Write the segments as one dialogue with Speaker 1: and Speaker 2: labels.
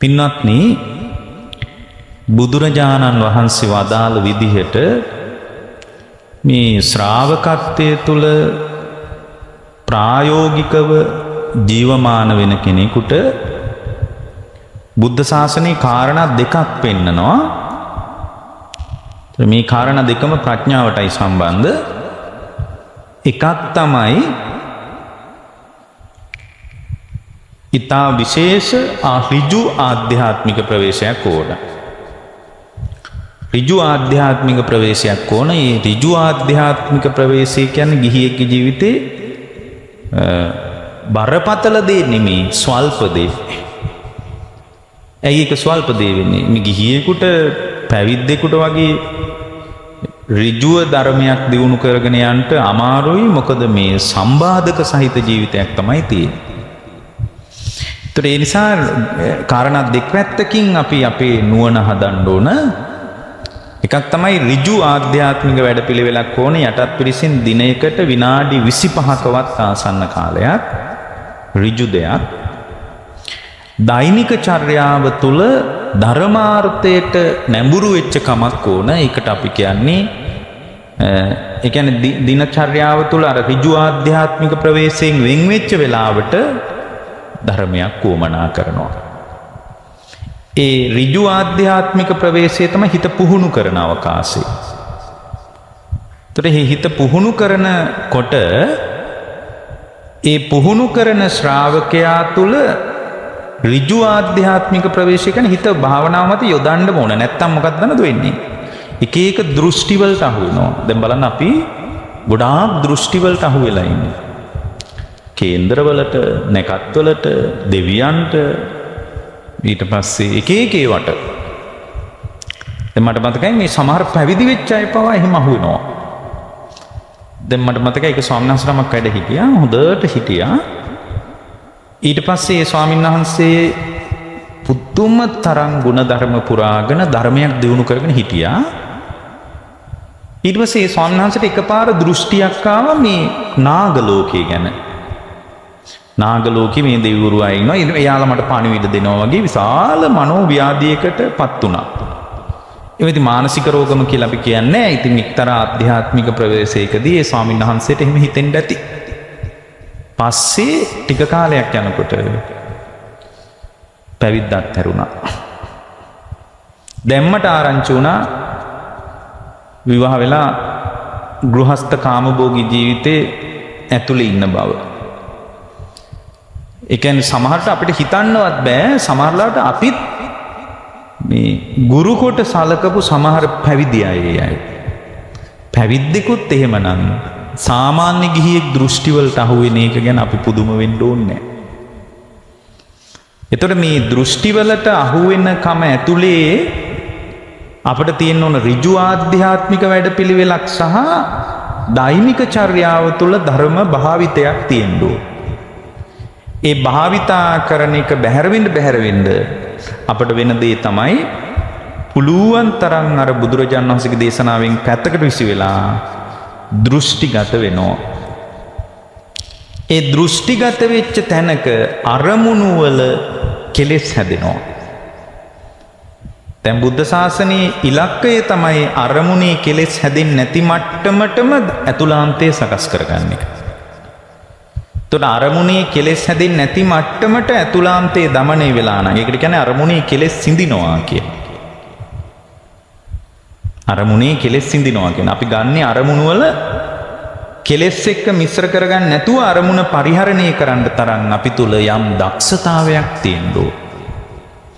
Speaker 1: පින්වත්නි, බුදුරජාණන් වහන්සේ වදාළ විදිහට මේ ශ්‍රාවකත්වයේ තුල ප්‍රායෝගිකව ජීවමාන වෙන කෙනෙකුට බුද්ධ ශාසනයේ කාරණා දෙකක් පෙන්නනවා. මේ කාරණා දෙකම ප්‍රඥාවටයි සම්බන්ධ. එකක් තමයි ඊතා විශේෂ ඍජු ආධ්‍යාත්මික ප්‍රවේශයක් ඕන. ඍජු ආධ්‍යාත්මික ප්‍රවේශයක් ඕන. මේ ඍජු ආධ්‍යාත්මික ප්‍රවේශය කියන්නේ ගිහියෙක්ගේ ජීවිතේ බරපතල දේ නෙමෙයි, ස්වල්ප දේ. ඇයි ඒක ස්වල්ප දේ වෙන්නේ? මේ ගිහියෙකුට පැවිද්දෙකුට වගේ ඍජුව ධර්මයක් දියුණු කරගෙන යන්න අමාරුයි. මොකද මේ සම්බාධක සහිත ජීවිතයක් තමයි තියෙන්නේ. ඒ නිසා කාරණා දෙකපැත්තකින් අපි අපේ නුවණ හදන්න ඕන. එකක් තමයි ඍජු ආධ්‍යාත්මික වැඩපිළිවෙලක් ඕනේ. යටත් පිරිසින් දිනයකට විනාඩි 25කවත් ආසන්න කාලයක් ඍජු දෙයක්. දෛනික චර්යාව තුළ ධර්මාර්ථයට නැඹුරු වෙච්ච කමක් ඕන. ඒකට අපි කියන්නේ ඒ කියන්නේ දිනචර්යාව තුළ අර ඍජු ආධ්‍යාත්මික ප්‍රවේශයෙන් වෙන් වෙච්ච වෙලාවට ධර්මයක් වමනා කරනවා. ඒ ඍජු ආධ්‍යාත්මික ප්‍රවේශය තමයි හිත පුහුණු කරන අවකාශය. ඒතර හිත පුහුණු කරනකොට ඒ පුහුණු කරන ශ්‍රාවකයා තුළ ඍජු ආධ්‍යාත්මික ප්‍රවේශය කියන්නේ හිත භාවනාව මත යොදන්න ඕන. නැත්තම් මොකක්ද දන්නද වෙන්නේ? එක එක දෘෂ්ටි වලට අහු වෙනවා. දැන් බලන්න අපි ගොඩාක් දෘෂ්ටි වලට අහු වෙලා ඉන්නේ. කේන්දරවලට, නැකත්වලට, දෙවියන්ට, ඊට පස්සේ එක එක ඒවට. දැන් මට මතකයි මේ සමහර පැවිදි වෙච්ච අය පවා එහෙම අහු වෙනවා. දැන් මට මතකයි එක ස්වාමීන් වහන්සේ නමක් වැඩ හිටියා. හොඳට හිටියා. ඊට පස්සේ ඒ ස්වාමීන් වහන්සේ පුදුම තරම් ගුණධර්ම පුරාගෙන ධර්මයක් දියුණු කරගෙන හිටියා. ඊට පස්සේ ඒ ස්වාමීන් වහන්සේට එකපාර දෘෂ්ටියක් ආවා මේ නාග ලෝකයේ ගැන. නාග ලෝකයේ මේ දෙවිවරු අය ඉන්නවා. එයාලා මට පණිවිඩ දෙනවා වගේ විශාල මනෝ ව්‍යාධියකටපත් වුණා. ඒ වෙලෙදි මානසික රෝගම කියලා අපි කියන්නේ. ඉතින් එක්තරා ආධ්‍යාත්මික ප්‍රවේශයකදී ඒ ස්වාමීන් වහන්සේට එහෙම හිතෙන්න ඇති. පස්සේ ටික කාලයක් යනකොට පැවිද්දත් හැරුණා. දැම්මට ආරංචි වුණා විවාහ වෙලා ගෘහස්ත කාමභෝගී ජීවිතේ ඇතුළේ ඉන්න බව. ඒ කියන්නේ සමහරට අපිට හිතන්නවත් බෑ. සමහරලාට අපිත් මේ ගුරු කොට සලකපු සමහර පැවිදි අය. පැවිද්දෙකුත් එහෙමනම් සාමාන්‍ය ගිහියෙක් දෘෂ්ටි වලට අහු වෙන එක ගැන අපි පුදුම වෙන්න ඕනේ. එතකොට මේ දෘෂ්ටි වලට අහු වෙන කම ඇතුලේ අපිට තියෙන ඕන ඍජු ආධ්‍යාත්මික වැඩපිළිවෙලක් සහ දෛනික චර්යාව තුළ ධර්ම භාවිතයක් තියෙන්න ඕන. ඒ භාවිතා කරන එක බැහැරවෙන්න අපිට වෙන දේ තමයි පුළුවන් තරම් අර බුදුරජාණන් වහන්සේගේ දේශනාවෙන් පැත්තකට විසි වෙලා දෘෂ්ටිගත වෙනවා. ඒ දෘෂ්ටිගත වෙච්ච තැනක අරමුණු වල කෙලෙස් හැදෙනවා. දැන් බුද්ධ ශාසනයේ ඉලක්කය තමයි අරමුණේ කෙලෙස් හැදෙන්නේ නැති මට්ටමටම අතුලාන්තය සකස් කරගන්න එක. එතකොට අරමුණේ කෙලෙස් හැදෙන්නේ නැති මට්ටමට අතුලාන්තය দমনය වෙලා නම් ඒකට කියන්නේ අරමුණේ කෙලෙස් සිඳිනවා කියන්නේ. අරමුණේ කෙලෙස් සිඳිනවා කියන්නේ අපි ගන්නේ අරමුණු වල කෙලෙස් එක්ක මිශ්‍ර කරගන්න නැතුව අරමුණ පරිහරණය කරන්න තරම් අපි තුල යම් දක්ෂතාවයක් තියෙන්න ඕන.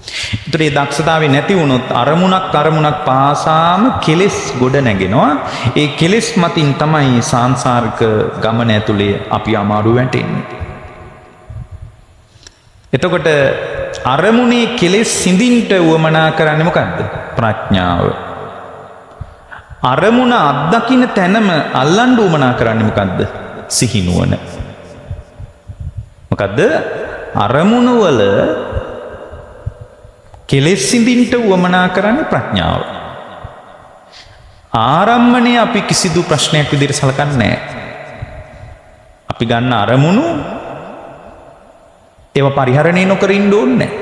Speaker 1: ඒතර මේ දක්ෂතාවය නැති වුණොත් අරමුණක් පාසාම කෙලෙස් ගොඩ නැගෙනවා. ඒ කෙලෙස් මතින් තමයි සාංශාරික ගමන ඇතුලේ අපි අමාරු වැටෙන්නේ. එතකොට අරමුණේ කෙලෙස් සිඳින්ට උවමනා කරන්නේ මොකද්ද? ප්‍රඥාව. අරමුණ අත්දකින්න තැනම අල්ලන්න උවමනා කරන්නේ මොකද්ද? සිහිනුවන. මොකද්ද? අරමුණ වල කෙලෙස් සිඳින්ට උවමනා කරන්නේ ප්‍රඥාව. ආරම්මණය අපි කිසිදු ප්‍රශ්නයක් විදිහට සලකන්නේ නැහැ. අපි ගන්න අරමුණු ඒව පරිහරණය නොකර ඉන්න ඕනේ නැහැ.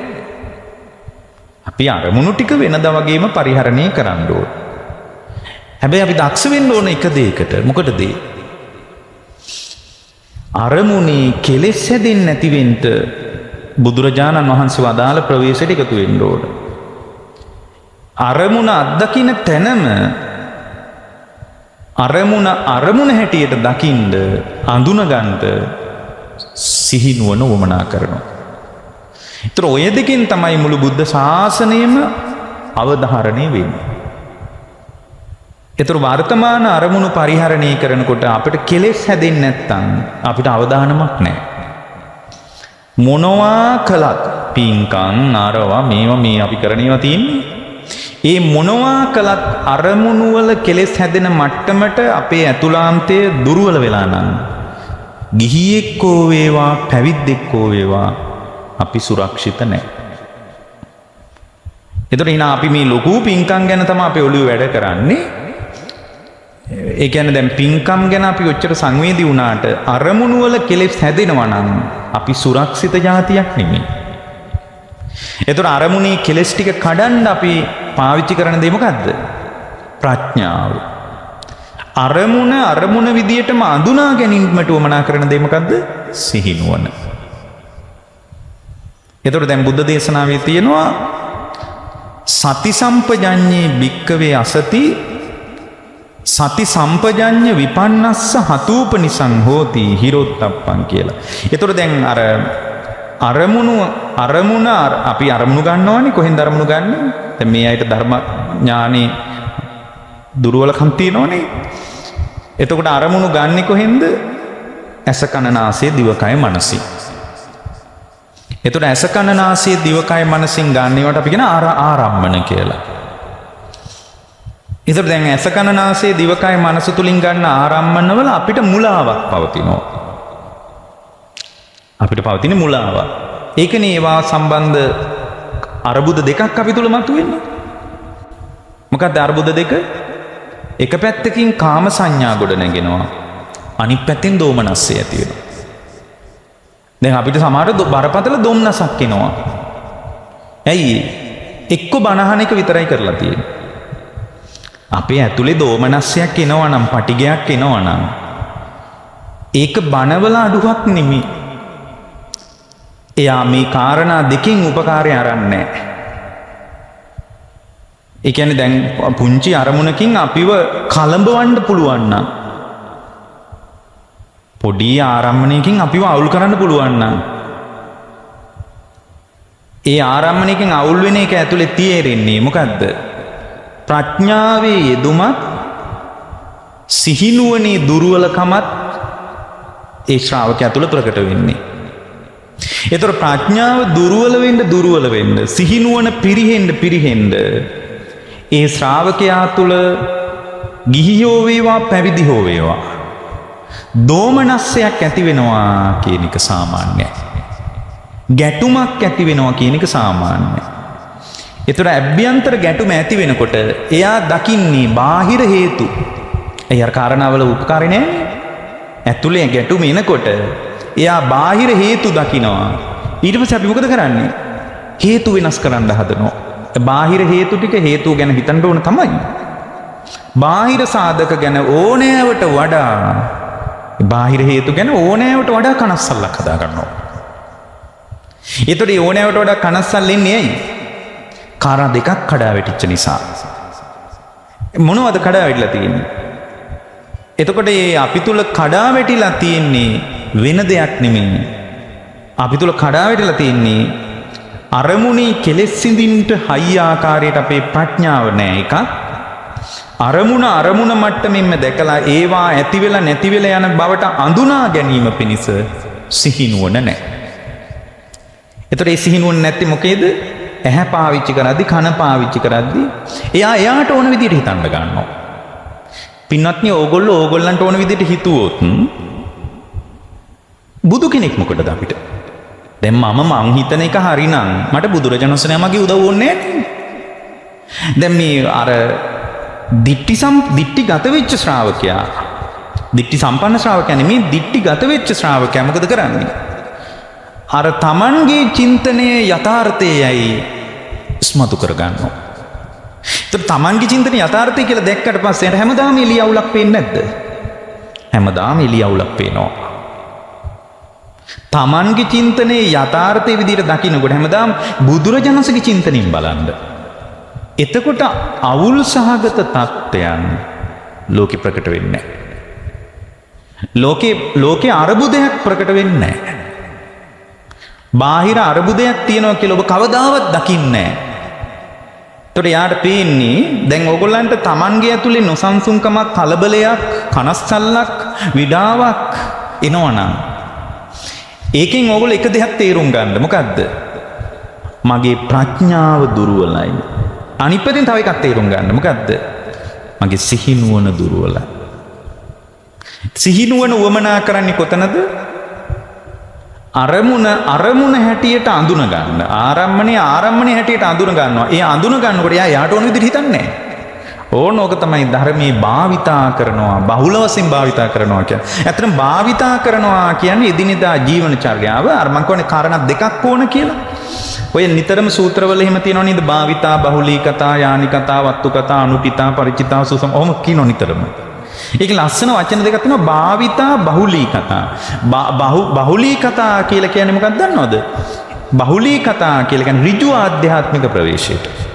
Speaker 1: අපි අරමුණු ටික වෙනදා වගේම පරිහරණය කරන්න ඕන. හැබැයි අපි දක්ෂ වෙන්න ඕන එක දෙයකට. මොකටද? අරමුණේ කෙලෙස් හැදෙන්නේ නැති වෙන්න බුදුරජාණන් වහන්සේ වදාළ ප්‍රවේශයට එකතු වෙන්න ඕන. අරමුණ අත්දකින්න තැනම අරමුණ හැටියට දකින්න අඳුනගන්න සිහිනුවන වමනා කරනවා. ඒතර ඔය දෙකෙන් තමයි මුළු බුද්ධ ශාසනයම අවධාරණය වෙන්නේ. ඒතර වර්තමාන අරමුණු පරිහරණය කරනකොට අපිට කෙලෙස් හැදෙන්නේ නැත්නම් අපිට අවධානමක් නැහැ. මොනවා කළත් පින්කම් අරවා මේවා මේ අපි කරණේවා තියෙන්නේ. ඒ මොනවා කළත් අරමුණු වල කෙලෙස් හැදෙන මට්ටමට අපේ ඇතුළාන්තය දුර්වල වෙලා නම් ගිහියෙක්කෝ වේවා පැවිද්දෙක්කෝ වේවා අපි සුරක්ෂිත නැහැ. එතකොට ඉතින් අපි මේ ලොකු පින්කම් ගැන තමයි අපේ ඔළුවේ වැඩ කරන්නේ. ඒ කියන්නේ දැන් පින්කම් ගැන අපි ඔච්චර සංවේදී වුණාට අරමුණු වල කෙලෙස් හැදෙනවා නම් අපි සුරක්ෂිත જાතියක් නෙමෙයි. එතකොට අරමුණේ කෙලෙස් ටික කඩන්න අපි පාවිච්චි කරන දේ මොකද්ද? ප්‍රඥාව. අරමුණ විදියටම අඳුනා ගැනීමට උවමනා කරන දේ මොකද්ද? සිහිනුවන. එතකොට දැන් බුද්ධ දේශනාවේ තියෙනවා සති සම්පජඤ්ඤේ භික්කවේ අසති සති සම්පජඤ්ඤ විපන්නස්ස හතූපනිසං හෝති හිරොත්තප්පං කියලා. එතකොට දැන් අරමුණ අපි අරමුණු ගන්නවනේ කොහෙන්ද අරමුණු ගන්න? දැන් මේ අයට ධර්ම ඥානෙ දුර්වලකම් තියෙනවනේ. එතකොට අරමුණු ගන්නෙ කොහෙන්ද? ඇස කන නාසය දිවකය මනසින්. එතකොට ඇස කන නාසය දිවකය මනසින් ගන්නවට අපි කියන ආරම්මන කියලා. එතකොට දැන් ඇස කන නාසය දිවකය මනස තුලින් ගන්න ආරම්මනවල අපිට මුලාවක් පවතිනවා. අපිට පවතින මුලාවක්. ඒකනේ ඒවා සම්බන්ධ අරුබුද දෙකක් අපි තුල මතුවෙන්නේ. මොකක්ද අරුබුද දෙක? එක පැත්තකින් කාම සංඥා ගොඩ නැගෙනවා. අනිත් පැත්තෙන් දෝමනස්සය ඇති වෙනවා. දැන් අපිට සමහර බරපතල දොම්නසක් එනවා. ඇයි? එක්ක බනහන එක විතරයි කරලා තියෙන්නේ. අපේ ඇතුලේ දෝමනස්සයක් එනවා නම්, පටිගයක් එනවා නම් ඒක බනවල අඩුවක් නෙමෙයි. එයා මේ කාරණා දෙකෙන් උපකාරය අරන්නේ නැහැ. ඒ කියන්නේ දැන් පුංචි අරමුණකින් අපිව කලඹවන්න පුළුවන් නම්, පොඩි ආරම්මණයකින් අපිව අවුල් කරන්න පුළුවන් නම්, ඒ ආරම්මණයකින් අවුල් වෙන එක ඇතුලේ තියෙන්නේ මොකද්ද? ප්‍රඥාවේ යෙදුමත් සිහිනුවනේ දුර්වලකමත් ඒ ශ්‍රාවකයා තුළ ප්‍රකට වෙන්නේ. ඒතර ප්‍රඥාව දුර්වල වෙන්න සිහිනුවන පිරිහෙන්න ඒ ශ්‍රාවකයා තුළ ගිහියෝ වේවා පැවිදි හෝ වේවා දෝමනස්සයක් ඇති වෙනවා කියන එක සාමාන්‍යයි. ගැටුමක් ඇති වෙනවා කියන එක සාමාන්‍යයි. ඒතර අභ්‍යන්තර ගැටුම ඇති වෙනකොට එයා දකින්නේ බාහිර හේතු. ඒ අර කාරණාවල උපකාරී නෑ. ඇතුලේ ගැටුම එනකොට එයා බාහිර හේතු දකිනවා. ඊට පස්සේ අපි මොකද කරන්නේ? හේතු වෙනස් කරන්න හදනවා. බාහිර හේතු ටික හේතු ගැන හිතන්න ඕන තමයි. බාහිර සාධක ගැන ඕනෑවට වඩා බාහිර හේතු ගැන ඕනෑවට වඩා කනස්සල්ලක් හදා ගන්නවා. ඒතකොට මේ ඕනෑවට වඩා කනස්සල් එන්නේ ඇයි? කාරණා දෙකක් කඩා වැටිච්ච නිසා. මොනවද කඩා වැටිලා තියෙන්නේ? එතකොට මේ අපි තුල කඩා වැටිලා තියෙන්නේ වෙන දෙයක් නෙමෙයි. අපි තුල කඩා වැටිලා තියෙන්නේ අරමුණේ කෙලෙස් සිඳින්නට හයි ආකාරයට අපේ ප්‍රඥාව නැහැ එකක්. අරමුණ මට්ටමින්ම දැකලා ඒවා ඇති වෙලා නැති වෙලා යන බවට අඳුනා ගැනීම පිණිස සිහිනුවන නැහැ. එතකොට මේ සිහිනුවන නැත්තේ මොකේද? ඇහැ පාවිච්චි කරද්දි, කන පාවිච්චි කරද්දි එයාට ඕන විදිහට හිතන්න ගන්නවා. පින්වත්නි, ඕගොල්ලන්ට ඕන විදිහට හිතුවොත් බුදු කෙනෙක් මොකටද අපිට? දැන් මං හිතන එක හරිනම් මට බුදුරජාණන් වහන්සේ මගේ උදව් ඕනේ නැහැ. දැන් මේ අර දිට්ඨිගත වෙච්ච ශ්‍රාවකයා, දිට්ඨි සම්පන්න ශ්‍රාවකයා නෙමෙයි, දිට්ඨිගත වෙච්ච ශ්‍රාවකයා මොකද කරන්නේ? අර තමන්ගේ චින්තනයේ යථාර්ථයයි ඉස්මතු කරගන්නවා. ඒතර තමන්ගේ චින්තන යථාර්ථය කියලා දැක්කට පස්සේ හැමදාම එළිය අවුලක් පේන්නේ නැද්ද? හැමදාම එළිය අවුලක් පේනවා. තමන්ගේ චින්තනයේ යථාර්ථයේ විදිහට දකින්නකොට හැමදාම බුදුරජාණන්සේගේ චින්තනින් බලන්න. එතකොට අවුල් සහගත තත්ත්වයන් ලෝකෙ ප්‍රකට වෙන්නේ නැහැ. ලෝකේ අරුබුදයක් ප්‍රකට වෙන්නේ නැහැ. බාහිර අරුබුදයක් තියෙනවා කියලා ඔබ කවදාවත් දකින්නේ නැහැ. ඒතකොට යාට පේන්නේ දැන් ඕගොල්ලන්ට Tamanගේ ඇතුලේ නොසන්සුන්කමක්, කලබලයක්, කනස්සල්ලක්, විඩාවක් එනවනම් ඒකෙන් ඕගොල්ලෝ එක දෙයක් තේරුම් ගන්න. මොකද්ද? මගේ ප්‍රඥාව දුර්වලයි. අනිත් පැත්තෙන් තව එකක් තේරුම් ගන්න. මොකද්ද? මගේ සිහිනුවන දුර්වලයි. සිහිනුවන උවමනා කරන්නේ කොතනද? අරමුණ හැටියට අඳුන ගන්න. ආරම්මණය හැටියට අඳුන ගන්නවා. ඒ අඳුන ගන්නකොට යා යාට ඕන විදිහට හිතන්නේ නැහැ. ඕක තමයි ධර්මයේ භාවිතා කරනවා, බහුල වශයෙන් භාවිතා කරනවා කියන්නේ. ඇත්තටම භාවිතා කරනවා කියන්නේ එදිනෙදා ජීවන චර්යාව. අර මං කියන්නේ කාරණා දෙකක් ඕන කියලා. ඔය නිතරම සූත්‍රවල එහෙම තියෙනවා නේද? භාවිතා, බහුලී කතා, යානි කතා, වත්තු කතා, අනුපිතා, පරිචිතා, සුසම. ඔහොම කියනවා නිතරම. ඒක ලස්සන වචන දෙකක් තියෙනවා. භාවිතා, බහුලී කතා. බහුලී කතා කියලා කියන්නේ මොකක්ද දන්නවද? බහුලී කතා කියලා කියන්නේ ඍජු ආධ්‍යාත්මික ප්‍රවේශයට.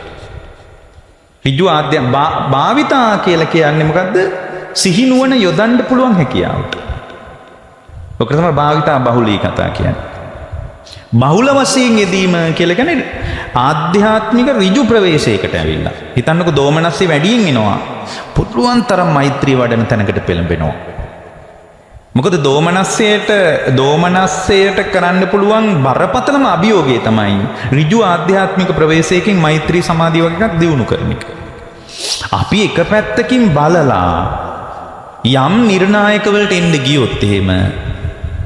Speaker 1: ඍජු භාවිතා කියලා කියන්නේ මොකද්ද? සිහිනුවන යොදන්න පුළුවන් හැකියාවට. ඔක තමයි භාවිතා, බහුලී කතා කියන්නේ. බහුල වශයෙන් යෙදීම කියලා කියන්නේ ආධ්‍යාත්මික ඍජු ප්‍රවේශයකට ඇවිල්ලා. හිතන්නකෝ දෝමනස්සේ වැඩියෙන් එනවා. පුදුරුවන් තරම් මෛත්‍රී වඩන තැනකට පෙළඹෙනවා. මොකද දෝමනස්සයට කරන්න පුළුවන් බරපතලම අභියෝගය තමයි ඍජු ආධ්‍යාත්මික ප්‍රවේශයකින් මෛත්‍රී සමාධිය වගේ එකක් දියුණු කරන එක. අපි එක පැත්තකින් බලලා යම් නිර්ණායක වලට එන්න ගියොත් එහෙම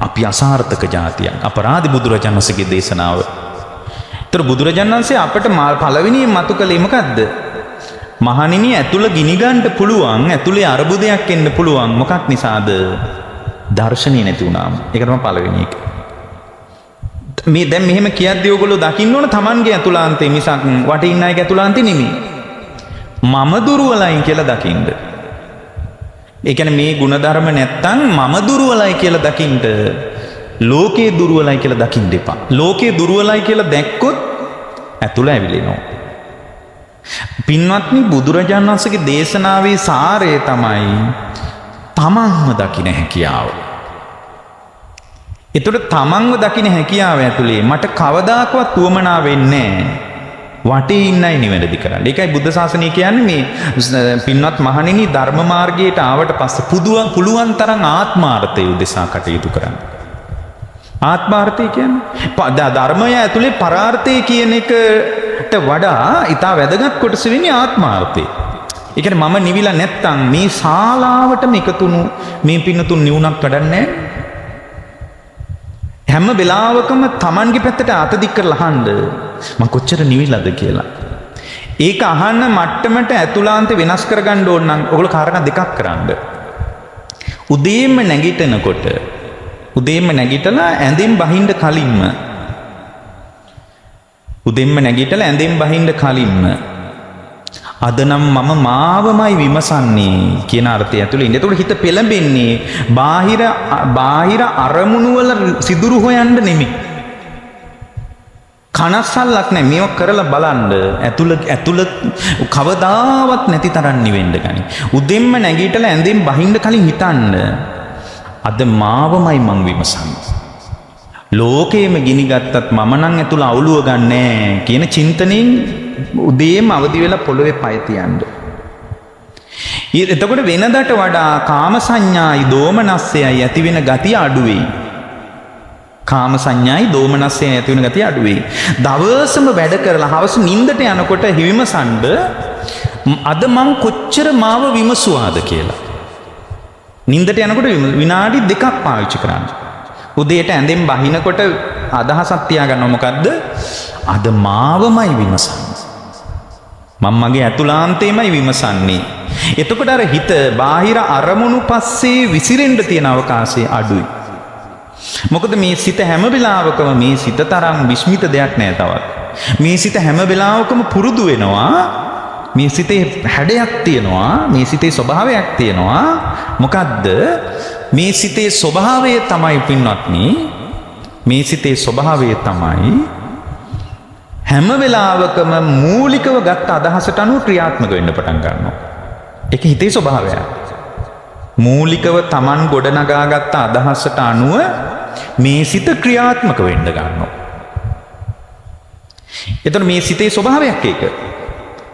Speaker 1: අපි අසාර්ථක જાතියක්. අපරාධි බුදුරජාණන් වහන්සේගේ දේශනාව. ඒතර බුදුරජාණන් වහන්සේ අපට පළවෙනියෙන් මතු කළේ මොකද්ද? මහණෙනි, ඇතුළ ගිනි ගන්න පුළුවන්, ඇතුලේ අරුබුදයක් එන්න පුළුවන්. මොකක් නිසාද? දර්ශනීය නැති වුණාම. ඒක තමයි පළවෙනි එක. මේ දැන් මෙහෙම කියද්දී ඔයගොල්ලෝ දකින්න ඕන Tamanගේ ඇතුළාන්තේ මිසක් වටේ ඉන්න අයගේ ඇතුළාන්තේ නෙමෙයි. මම දුර්වලයි කියලා දකින්න. ඒ කියන්නේ මේ ಗುಣධර්ම නැත්තම් මම දුර්වලයි කියලා දකින්න, ලෝකේ දුර්වලයි කියලා දකින්න එපා. ලෝකේ දුර්වලයි කියලා දැක්කොත් ඇතුළ ඇවිලෙනවා. පින්වත්නි, බුදුරජාණන් වහන්සේගේ දේශනාවේ සාරය තමයි තමන්ව දකින්න හැකියාව. ඒතකොට තමන්ව දකින්න හැකියාව ඇතුලේ මට කවදාකවත් උවමනා වෙන්නේ නැහැ වටේ ඉන්නයි නිවැරදි කරන්න. ඒකයි බුද්ධ ශාසනය කියන්නේ මේ පින්වත් මහණෙනි, ධර්ම මාර්ගයට ආවට පස්සේ පුළුවන් තරම් ආත්මාර්ථය උදෙසා කටයුතු කරන්න. ආත්මාර්ථය කියන්නේ ධර්මය ඇතුලේ පරාර්ථය කියන එකට වඩා ඉතා වැදගත් කොටස වෙන්නේ ආත්මාර්ථය. ඒ කියන්නේ මම නිවිලා නැත්තම් මේ ශාලාවටම එකතුණු මේ පින්නතුන් නිවුණක් වැඩන්නේ හැම වෙලාවකම Tamanගේ පැත්තට අත දික් කරලා අහන්න මම කොච්චර නිවිලාද කියලා. ඒක අහන්න මට්ටමට ඇතුළාන්ත වෙනස් කරගන්න ඕන නම් ඔයගොල්ලෝ කාරණා දෙකක් කරන්න. උදේම නැගිටලා ඇඳෙන් බහින්න කලින්ම අද නම් මම මාවමයි විමසන්නේ කියන අර්ථය ඇතුළේ ඉන්නේ. ඒකට හිත පෙළඹෙන්නේ බාහිර අරමුණු වල සිදුරු හොයන්න නෙමෙයි. කනස්සල්ලක් නැහැ. මේක කරලා බලන්න ඇතුළ කවදාවත් නැති තරම් නිවෙන්න ගනි. උදෙන්ම නැගිටලා ඇඳෙන් බහින්න කලින් හිතන්න අද මාවමයි මං විමසන්නේ. ලෝකේම ගිනි ගත්තත් මම නම් ඇතුළ අවුලුව ගන්නෑ කියන චින්තනෙන් උදේම අවදි වෙලා පොළවේ පය තියන්න. එතකොට වෙනදට වඩා කාම සංඥායි දෝමනස්සයයි ඇති වෙන ගතිය අඩු වෙයි. දවසම වැඩ කරලා හවස නිින්දට යනකොට හිවිමසන්න අද මං කොච්චර මාව විමසුවාද කියලා. නිින්දට යනකොට විනාඩි 2ක් පාවිච්චි කරන්න. උදේට ඇඳෙන් බහිනකොට අදහසක් තියාගන්න මොකද්ද? අද මාවමයි විමසන්නේ. මම මගේ ඇතුළාන්තේමයි විමසන්නේ. එතකොට අර හිත බාහිර අරමුණු පස්සේ විසිරෙන්න තියෙන අවකාශය අඩුයි. මොකද මේ සිත හැම වෙලාවකම මේ සිත තරම් විස්මිත දෙයක් නෑ තවත්. මේ සිත හැම වෙලාවකම පුරුදු වෙනවා. මේ සිතේ හැඩයක් තියෙනවා. මේ සිතේ ස්වභාවයක් තියෙනවා. මොකද්ද? මේ සිතේ ස්වභාවය තමයි පින්වත්නි. මේ සිතේ ස්වභාවය තමයි හැම වෙලාවකම මූලිකව ගත්ත අදහසට අනුව ක්‍රියාත්මක වෙන්න පටන් ගන්නවා. ඒක හිතේ ස්වභාවය. මූලිකව Taman ගොඩනගාගත්ත අදහසට අනුව මේ සිත ක්‍රියාත්මක වෙන්න ගන්නවා. එතකොට මේ සිතේ ස්වභාවයක් ඒක.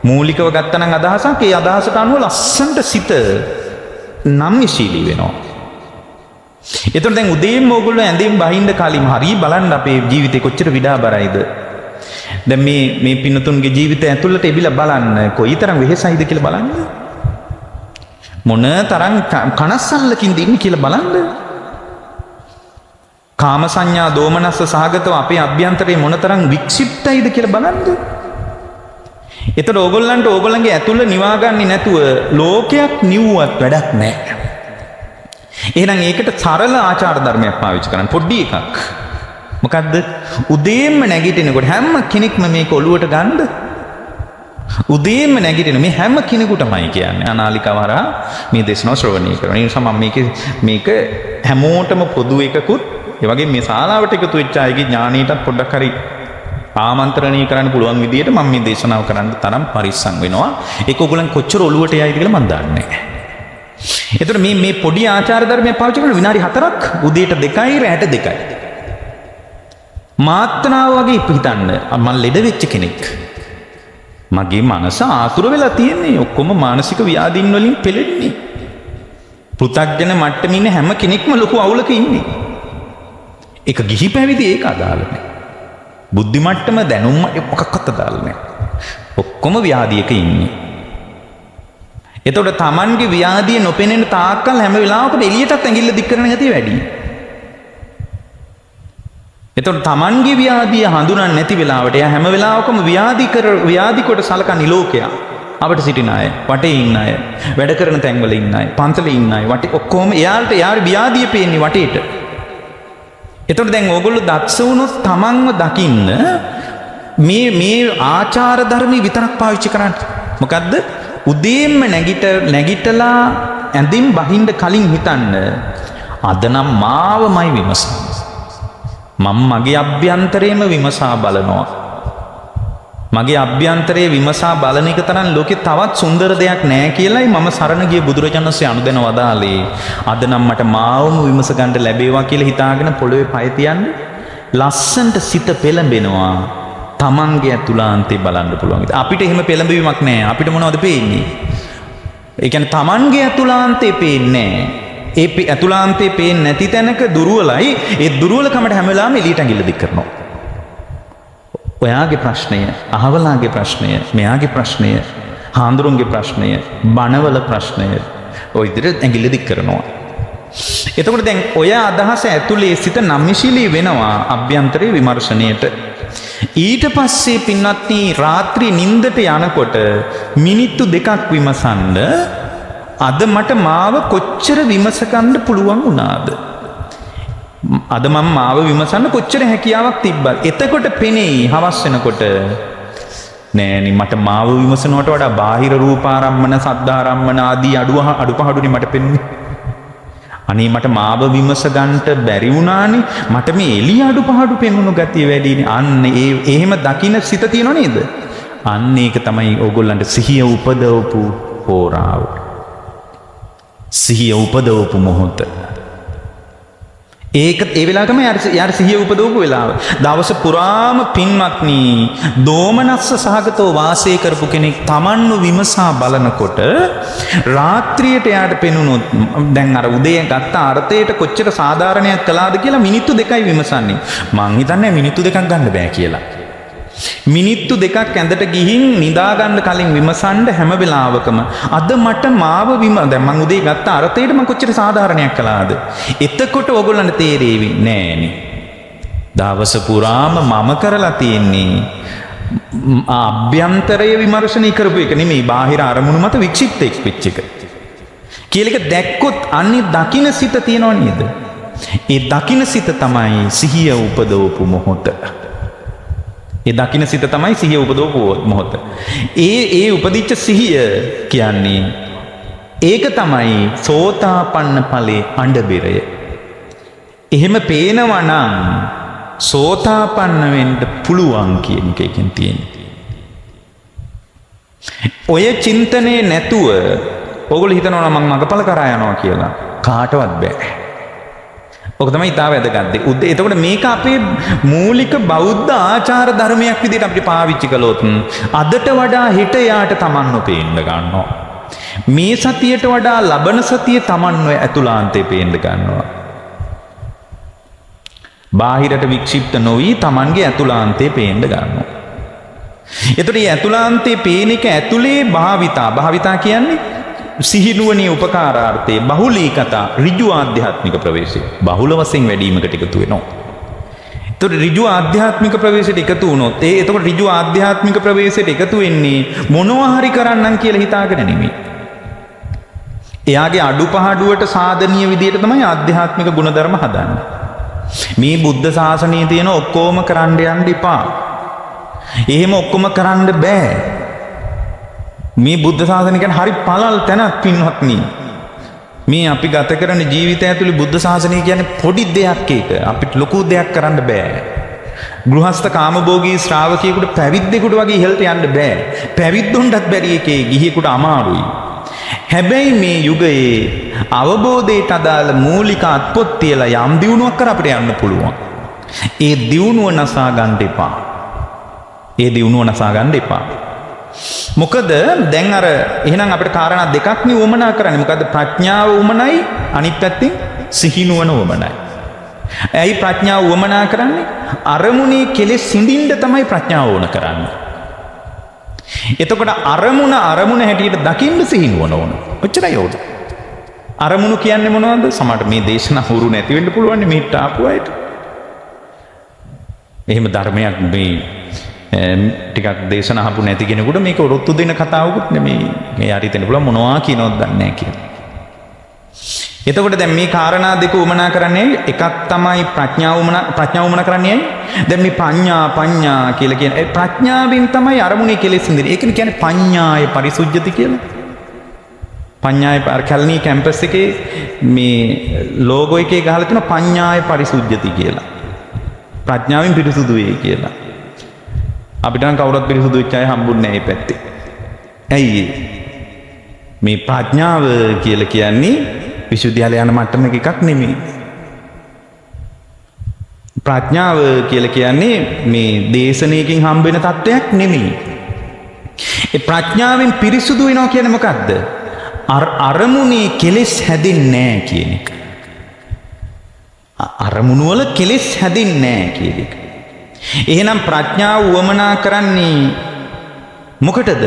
Speaker 1: මූලිකව ගත්තනම් අදහසක් ඒ අදහසට අනුව ලස්සනට සිත නම්‍යශීලී වෙනවා. එතකොට දැන් උදේම ඕගොල්ලෝ ඇඳෙන් බහින්න කලින් හරි බලන්න අපේ ජීවිතේ කොච්චර විඩාබරයිද. දැන් මේ පින්නතුන්ගේ ජීවිතය ඇතුළට එබිලා බලන්න කොයිතරම් වෙහෙසයිද කියලා බලන්න. මොන තරම් කනස්සල්ලකින්ද ඉන්නේ කියලා බලන්න. කාම සංඥා දෝමනස්ස සහගතව අපේ අභ්‍යන්තරේ මොන තරම් වික්ෂිප්තයිද කියලා බලන්න. එතකොට ඕගොල්ලන්ට ඕගොල්ලන්ගේ ඇතුළ නිවා ගන්නේ නැතුව ලෝකයක් නිවුවත් වැඩක් නැහැ. එහෙනම් ඒකට සරල ආචාර ධර්මයක් පාවිච්චි කරන්න පොඩි එකක්. මොකද්ද? උදේම නැගිටිනකොට හැම කෙනෙක්ම මේක ඔළුවට ගන්න. උදේම නැගිටින මේ හැම කෙනෙකුටමයි කියන්නේ අනාලිකාව හරහා මේ දේශනාව ශ්‍රවණය කරනවා. ඒ නිසා මම මේක හැමෝටම පොදු එකකුත් ඒ වගේ මේ ශාලාවට එකතු වෙච්ච අයගේ ඥාණයටත් පොඩ්ඩක් හරි ආමන්ත්‍රණය කරන්න පුළුවන් විදියට මම මේ දේශනාව කරන්න තරම් පරිස්සම් වෙනවා. ඒක ඔයගොල්ලන් කොච්චර ඔළුවට යයිද කියලා මම දන්නේ නැහැ. එතකොට මේ පොඩි ආචාර ධර්මයක් පාවිච්චි කරන විනාඩි 4ක් උදේට 2යි රැට 2යි. මාත්‍රාව වගේ හිතන්න මම ලෙඩ වෙච්ච කෙනෙක්. මගේ මනස ආතුර වෙලා තියෙන්නේ. ඔක්කොම මානසික ව්‍යාධීන් වලින් පෙළෙන්නේ. පෘථග්ජන මට්ටමේ ඉන්න හැම කෙනෙක්ම ලොකු අවුලක ඉන්නේ. ඒක ගිහි පැවිදි ඒක අදාළ නැහැ. බුද්ධි මට්ටම දැනුම මොකක්වත් අදාළ නැහැ. ඔක්කොම ව්‍යාධියක ඉන්නේ. එතකොට Tamanගේ ව්‍යාධිය නොපෙනෙන තාක්කල් හැම වෙලාවකම එළියටත් ඇඟිල්ල දික් කරන හැටි වැඩි. එතකොට Tamanගේ ව්‍යාධිය හඳුනන්නේ නැති වෙලාවට එයා හැම වෙලාවකම ව්‍යාධි කොට සලකන ලෝකයා. අපිට සිටින අය, වටේ ඉන්න අය, වැඩ කරන තැන්වල ඉන්න අය, පන්සලේ ඉන්න අය, වටේ ඔක්කොම එයාට ව්‍යාධිය පේන්නේ වටේට. එතකොට දැන් ඕගොල්ලෝ දක්ෂ වුණොත් Tamanව දකින්න මේ ආචාර ධර්මී විතරක් පාවිච්චි කරන්න. මොකද්ද? උදේම නැගිටලා ඇඳින් බහින්න කලින් හිතන්න අද නම් මාවමයි විමසන්නේ. මම මගේ අභ්‍යන්තරයේම විමසා බලනවා. මගේ අභ්‍යන්තරයේ විමසා බලන එක තරම් ලෝකේ තවත් සුන්දර දෙයක් නැහැ කියලායි මම සරණ ගිය බුදුරජාණන් වහන්සේ අනුදැන වදාළේ. අද නම් මට මාවම විමස ගන්න ලැබේවා කියලා හිතාගෙන පොළවේ පය තියන්නේ. ලස්සන්ට සිත පෙළඹෙනවා. Tamange ඇතුළාන්තේ බලන්න පුළුවන්. අපිට එහෙම පෙළඹවීමක් නැහැ. අපිට මොනවද පේන්නේ? ඒ කියන්නේ Tamange ඇතුළාන්තේ පේන්නේ නැහැ. ඒ ඇතුළාන්තේ පේන්නේ නැති තැනක දුර්වලයි. ඒ දුර්වලකමට හැම වෙලාවෙම එළියට ඇඟිල්ල දික් කරනවා. ඔයාගේ ප්‍රශ්නය, අහවලාගේ ප්‍රශ්නය, මෙයාගේ ප්‍රශ්නය, හාඳුරුන්ගේ ප්‍රශ්නය, බණවල ප්‍රශ්නය ඔය විදිහට ඇඟිල්ල දික් කරනවා. එතකොට දැන් ඔය අදහස ඇතුලේ සිත නම්‍යශීලී වෙනවා අභ්‍යන්තරයේ විමර්ශනයේට. ඊට පස්සේ පින්වත්නි රාත්‍රී නිින්දට යනකොට මිනිත්තු 2ක් විමසන්න අද මට මාව කොච්චර විමසකන්න පුළුවන් වුණාද? අද මම මාව විමසන්න කොච්චර හැකියාවක් තිබ්බද? එතකොට පෙනෙයි හවස් වෙනකොට නෑනි මට මාව විමසනවට වඩා බාහිර රූපාරම්මන, සද්දාරම්මන ආදී අඩුපහඩුනේ මට පෙන්නේ. අනේ මට මාව විමස ගන්නට බැරි වුණානේ. මට මේ එළිය අඩුපහඩු පෙනුණු ගතිය වැඩිනේ. අන්න එහෙම දකින්න සිත තියෙනව නේද? අන්න ඒක තමයි ඕගොල්ලන්ට සිහිය උපදවපු හෝරාව. සිහිය උපදවපු මොහොත. ඒ වෙලාවකම යාර සිහිය උපදවපු වෙලාව. දවස පුරාම පින්වත්නි දෝමනස්ස සහගතව වාසය කරපු කෙනෙක් Tamanව විමසා බලනකොට රාත්‍රියට යාට පෙනුනොත් දැන් අර උදේ ගත්ත අර්ථයට කොච්චර සාධාරණයක් කළාද කියලා මිනිත්තු 2යි විමසන්නේ. මං හිතන්නේ මිනිත්තු 2ක් ගන්න බෑ කියලා. මිනිත්තු 2ක් ඇඳට ගිහින් නිදා ගන්න කලින් විමසන්න හැම වෙලාවකම අද මට මාව දැන් මං උදේ ගත්ත අර්ථයට මං කොච්චර සාධාරණයක් කළාද? එතකොට ඕගොල්ලන්ට තේරෙවි නෑනේ. දවස පුරාම මම කරලා තියෙන්නේ අභ්‍යන්තරයේ විමර්ශනය කරපු එක නෙමෙයි බාහිර අරමුණු මත වික්ෂිප්තෙක් වෙච්ච එක. කියලා එක දැක්කොත් අන්නේ දකින්න සිත තියෙනව නේද? ඒ දකින්න සිත තමයි සිහිය උපදවපු මොහොත. ඒ දකින්න සිත තමයි සිහිය උපදවපු මොහොත. ඒ උපදිච්ච සිහිය කියන්නේ ඒක තමයි සෝතාපන්න ඵලයේ අඬබෙරය. එහෙම පේනවා නම් සෝතාපන්න වෙන්න පුළුවන් කියන එකකින් තියෙන්නේ. ඔය චින්තනේ නැතුව ඕගොල්ලෝ හිතනවා මම මගපල කරා යනවා කියලා. කාටවත් බෑ. ඔක තමයි ඊට වැදගත්. එතකොට මේක අපේ මූලික බෞද්ධ ආචාර ධර්මයක් විදිහට අපිට පාවිච්චි කළොත් අදට වඩා හෙට යාට තමන්ව පේන්න ගන්නවා. මේ සතියට වඩා ලබන සතිය තමන්ව ඇතුළාන්තේ පේන්න ගන්නවා. බාහිරට වික්ෂිප්ත නොවි තමන්ගේ ඇතුළාන්තේ පේන්න ගන්නවා. එතකොට මේ ඇතුළාන්තේ පේන එක ඇතුලේ භාවිතා කියන්නේ සිහිනුවණේ උපකාරාර්ථයේ බහුලීකතා ඍජු ආධ්‍යාත්මික ප්‍රවේශය බහුල වශයෙන් වැඩිවීමකට එකතු වෙනවා. එතකොට ඍජු ආධ්‍යාත්මික ප්‍රවේශයට එකතු වුණොත් එතකොට ඍජු ආධ්‍යාත්මික ප්‍රවේශයට එකතු වෙන්නේ මොනවා හරි කරන්නම් කියලා හිතාගෙන නෙමෙයි. එයාගේ අඩුපහඩුවට සාධනීය විදියට තමයි ආධ්‍යාත්මික ගුණධර්ම හදන්නේ. මේ බුද්ධ ශාසනයේ තියෙන ඔක්කොම කරන්න යන්න එපා. එහෙම ඔක්කොම කරන්න බෑ. මේ බුද්ධ ශාසනය කියන්නේ හරි පළල් තැනක් පින්වත්නි. මේ අපි ගත කරන ජීවිතය ඇතුලේ බුද්ධ ශාසනය කියන්නේ පොඩි දෙයක් ඒක. අපිට ලොකු දෙයක් කරන්න බෑ. ගෘහස්ත කාමභෝගී ශ්‍රාවකයෙකුට පැවිද්දෙකුට වගේ ඉහළට යන්න බෑ. පැවිද්දුන්ටත් බැරි එකේ ගිහියෙකුට අමාරුයි. හැබැයි මේ යුගයේ අවබෝධයට අදාළ මූලික අත්පොත් තියලා යම් දියුණුවක් කර අපිට යන්න පුළුවන්. ඒ දියුණුව නසා ගන්න එපා. ඒ දියුණුව නසා ගන්න එපා. මොකද දැන් අර එහෙනම් අපිට කාරණා දෙකක් නේ වමනා කරන්නේ. මොකද ප්‍රඥාව වමනයි අනිත් පැත්තෙන් සිහිනුවන වමනයි. ඇයි ප්‍රඥාව වමනා කරන්නේ? අරමුණේ කෙලෙස් සිඳින්න තමයි ප්‍රඥාව ඕන කරන්නේ. එතකොට අරමුණ හැටියට දකින්න සිහිනුවන ඕන. ඔච්චරයි ඕන. අරමුණු කියන්නේ මොනවද? සමහරට මේ දේශනා හුරු නැති වෙන්න පුළුවන් මේට ආපු අයට. එහෙම ධර්මයක් මේ ටිකක් දේශන අහපු නැති කෙනෙකුට මේක ඔරොත්තු දෙන කතාවකුත් නෙමෙයි. මේ හරි හිතෙන්න පුළුවන් මොනවා කියනවද දන්නේ නැහැ කියලා. එතකොට දැන් මේ කාරණා දෙක උමනා කරන්නේ එකක් තමයි ප්‍රඥාව උමනා කරන්නේ. දැන් මේ පඤ්ඤා කියලා කියන ඒ ප්‍රඥාවෙන් තමයි අරමුණේ කෙලෙස් ඉඳින්නේ. ඒක කියන්නේ පඤ්ඤාය පරිසුද්ධති කියලා. පඤ්ඤාය කැලණි කැම්පස් එකේ මේ ලෝගෝ එකේ ගහලා තියෙනවා පඤ්ඤාය පරිසුද්ධති කියලා. ප්‍රඥාවෙන් පිරිසුදු වෙයි කියලා. අපිට නම් කවුරුත් පිරිසුදු වෙච්ච අය හම්බුන්නේ නැහැ මේ පැත්තේ. ඇයි මේ ප්‍රඥාව කියලා කියන්නේ විශ්වවිද්‍යාලය යන මට්ටමක එකක් නෙමෙයි. ප්‍රඥාව කියලා කියන්නේ මේ දේශනාවකින් හම්බ වෙන තත්වයක් නෙමෙයි. ඒ ප්‍රඥාවෙන් පිරිසුදු වෙනවා කියන්නේ මොකක්ද? අරමුණේ කෙලෙස් හැදෙන්නේ නැහැ කියන එක. අරමුණු වල කෙලෙස් හැදෙන්නේ නැහැ කියන එක. එහෙනම් ප්‍රඥාව වමනා කරන්නේ මොකටද?